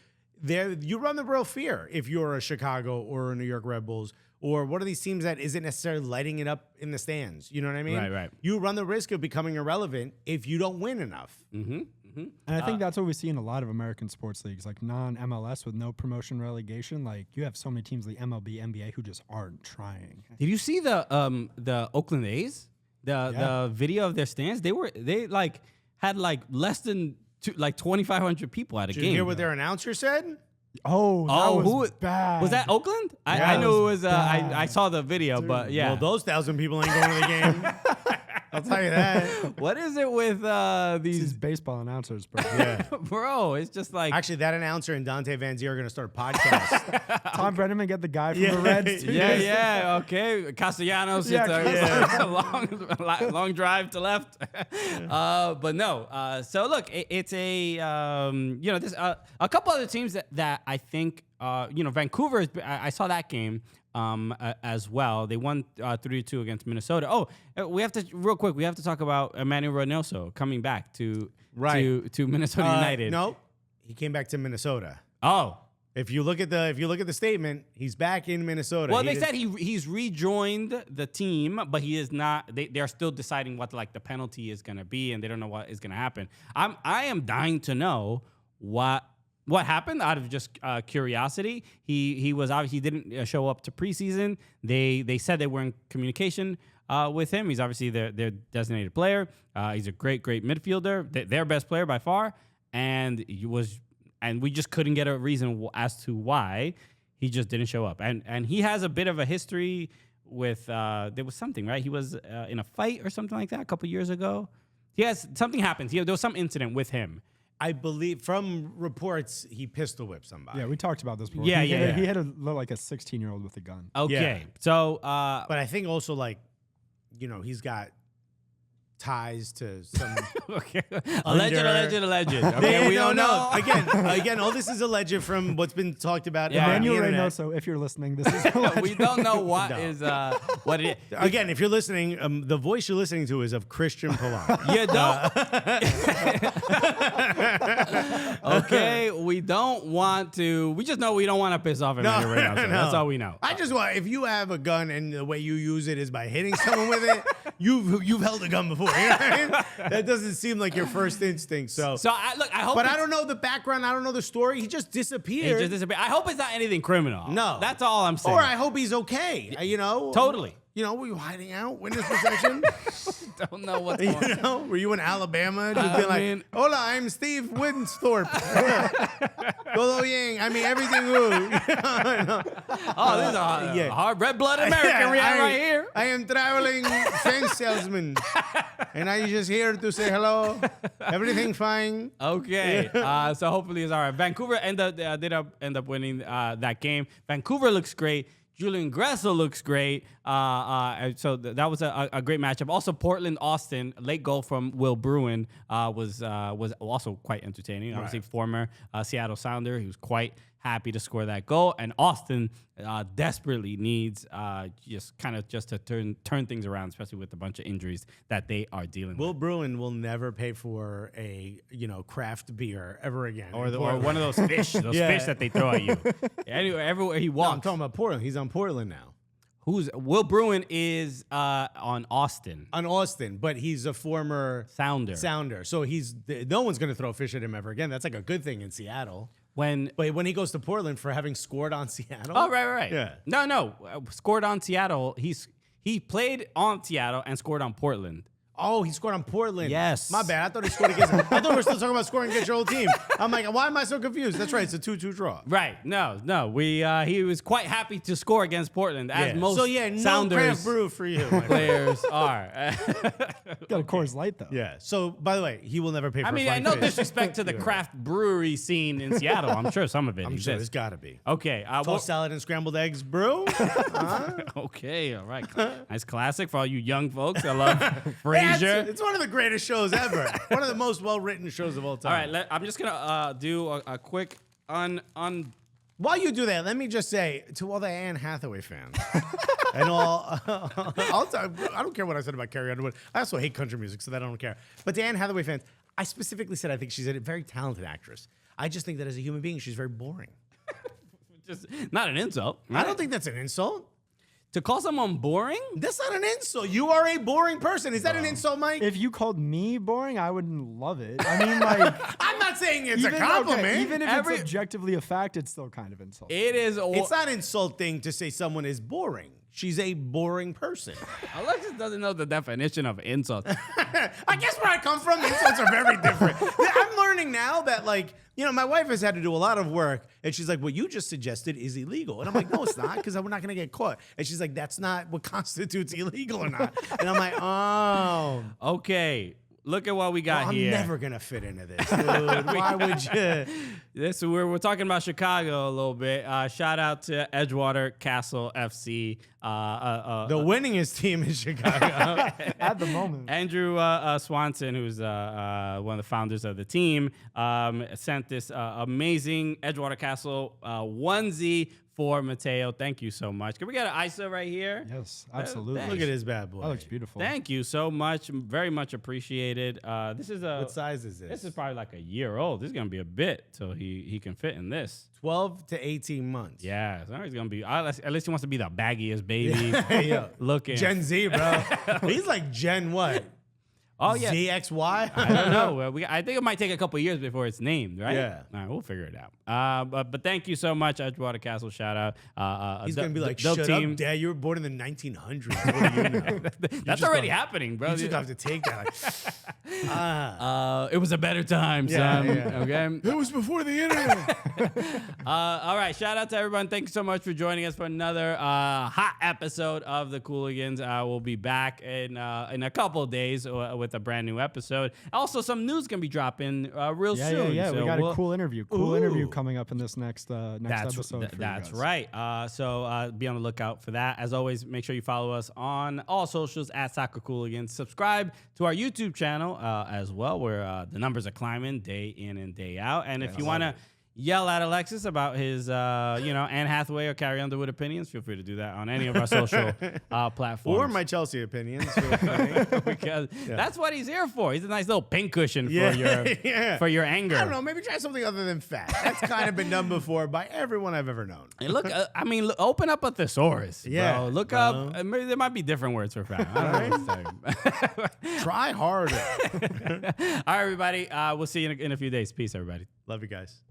you run the real fear if you're a Chicago or a New York Red Bulls or one of these teams that isn't necessarily lighting it up in the stands. You know what I mean? Right. You run the risk of becoming irrelevant if you don't win enough. And I think that's what we see in a lot of American sports leagues, like non-MLS with no promotion relegation. Like you have so many teams like MLB, NBA who just aren't trying. Did you see the Oakland A's? The video of their stands? They had less than 2,500 people at a Did game. you hear what their announcer said? Oh, that was bad. Was that Oakland? Yeah, I knew it was. bad. I saw the video, but yeah. Well, those 1,000 people ain't going to the game. I'll tell you that. What is it with These these? baseball announcers, bro. Yeah. Bro, it's just like Actually, that announcer and Dante Van Zier are going to start a podcast. Tom Brenneman get the guy from Yeah. the Reds. Too. yeah, okay. Castellanos, Yeah, it's a long drive to left. But no. So look, it's a there's a couple other teams that I think Vancouver. I saw that game. As well. They won 3-2 against Minnesota. Oh, we have to talk about Emanuel Reynoso coming back to Minnesota United. No, he came back to Minnesota. Oh. If you look at the statement, he's back in Minnesota. Well, they said he's rejoined the team, but he is not. They're still deciding what the penalty is going to be, and they don't know what is going to happen. I am dying to know what happened out of just curiosity. He didn't show up to preseason. They said they were in communication with him. He's obviously their designated player. He's a great midfielder, their best player by far, and we just couldn't get a reason as to why he just didn't show up. And he has a bit of a history with there was something, right? He was in a fight or something like that a couple years ago. There was some incident with him. I believe from reports he pistol whipped somebody. Yeah, we talked about this before. Yeah, he yeah, hit, yeah. He hit like a 16-year-old with a gun. Okay. Yeah. So, But I think also like, he's got ties to some. okay. Alleged. Okay, Yeah, we don't know. Again, all this is alleged from what's been talked about. Yeah. on the Emanuel internet. Reynoso, if you're listening, this is We don't know what No. is what it is. Again, if you're listening, the voice you're listening to is of Christian Polanco. You don't. Okay, we don't want to. We just know we don't want to piss off Emanuel Reynoso. That's all we know. I just want, if you have a gun and the way you use it is by hitting someone with it, you've held a gun before. You know what I mean? That doesn't seem like your first instinct. So I hope. but it's- I don't know the background. I don't know the story. He just disappeared. It just disappeared. I hope it's not anything criminal. No. That's all I'm saying. Or I hope he's okay. Totally. Were you hiding out? Witness protection? Don't know what's going on. Were you in Alabama? Just being like, hola, I'm Steve Winsthorpe. Todo bien. I mean, everything good. Oh, this is a hard red-blooded American we have right here. I am traveling fence salesman. And I just here to say hello. Everything fine. Okay, so hopefully it's all right. Vancouver did end up winning that game. Vancouver looks great. Julian Gressel looks great. So that was a great matchup. Also, Portland-Austin, late goal from Will Bruin was also quite entertaining. Obviously, former Seattle Sounder. He was quite happy to score that goal. And Austin desperately needs just to turn things around, especially with a bunch of injuries that they are dealing Will with. Bruin will never pay for a craft beer ever again. Or one of those fish, fish that they throw at you. Anyway, everywhere he No, walks. I'm talking about Portland. He's on Portland now. Will Bruin is on Austin. On Austin, but he's a former Sounder. So no one's going to throw fish at him ever again. That's like a good thing in Seattle. But when he goes to Portland for having scored on Seattle. Oh, right. Yeah. No. Scored on Seattle. He played on Seattle and scored on Portland. Oh, he scored on Portland. Yes. My bad. I thought he scored against. I thought we were still talking about scoring against your old team. I'm like, why am I so confused? That's right. It's a 2-2 draw. Right. No. He was quite happy to score against Portland, as most So no Sounders craft brew for you. my friend. players are. Got a Coors Light, though. Yeah. So by the way, he will never pay for. I mean, flying no fish. disrespect to the craft brewery scene in Seattle. I'm sure some of it I'm sure exists. there's got to be. Okay. Toast salad and scrambled eggs, brew. Okay. All right. Nice classic for all you young folks. I love Frasier. It's one of the greatest shows ever. One of the most well-written shows of all time. All right, I'm just gonna do a quick While you do that, let me just say to all the Anne Hathaway fans and all, I don't care what I said about Carrie Underwood. I also hate country music, so that I don't care. But to Anne Hathaway fans, I specifically said I think she's a very talented actress. I just think that as a human being, she's very boring. just not an insult. I don't think that's an insult. To call someone boring? That's not an insult. You are a boring person. Is that an insult, Mike? If you called me boring, I wouldn't love it. I mean, like, I'm not saying it's a even, compliment. okay, even if it's objectively a fact, it's still kind of insulting. It is. It's not insulting to say someone is boring. She's a boring person. Alexis doesn't know the definition of insult. I guess where I come from, insults are very different. I'm learning now that, like, my wife has had to do a lot of work, and she's like, what you just suggested is illegal. And I'm like, no, it's not, because we're not going to get caught. And she's like, that's not what constitutes illegal or not. And I'm like, oh. Okay. Look at what we got I'm here. never going to fit into this, dude. Why would you? We're talking about Chicago a little bit. Shout out to Edgewater Castle FC. The winningest team in Chicago. At the moment. Andrew Swanson, who's one of the founders of the team, sent this amazing Edgewater Castle onesie for Mateo. Thank you so much. Can we get an ISO right here? Yes, absolutely. Look at his bad boy. That looks beautiful. Thank you so much. Very much appreciated. This is What size is this? This is probably like a year old. This is gonna be a bit till he can fit in this. 12 to 18 months. Yeah, so he's gonna be. At least he wants to be the baggiest baby Yo, looking. Gen Z, bro. He's like Gen what? Oh yeah. ZXY? I don't know. I think it might take a couple years before it's named, right? Yeah. All right, we'll figure it out. But thank you so much, Edgewater Castle. Shout out. He's going to be like, dope shut team. up, Dad. You were born in the 1900s. What do you know? That's already happening, bro. You just have to take that. It was a better time, Yeah, son. yeah. Okay. It was before the internet. All right. Shout out to everyone. Thank you so much for joining us for another hot episode of the Cooligans. We'll be back in a couple of days with with a brand new episode. Also, some news gonna be dropping real soon. Yeah. So We got a cool interview. Interview Ooh. coming up in this next episode. for you That's guys. right. So be on the lookout for that. As always, make sure you follow us on all socials at Soccer Cooligans. Subscribe to our YouTube channel as well, where the numbers are climbing day in and day out. And if you want to yell at Alexis about his, Anne Hathaway or Carrie Underwood opinions, feel free to do that on any of our social platforms. Or my Chelsea opinions. feel free. Because that's what he's here for. He's a nice little pincushion for Yeah. for your anger. I don't know. Maybe try something other than fat. That's kind of been done before by everyone I've ever known. And look, open up a thesaurus. Yeah, bro. Look up. Maybe there might be different words for fat. I don't know. Try harder. All right, everybody. We'll see you in a few days. Peace, everybody. Love you guys.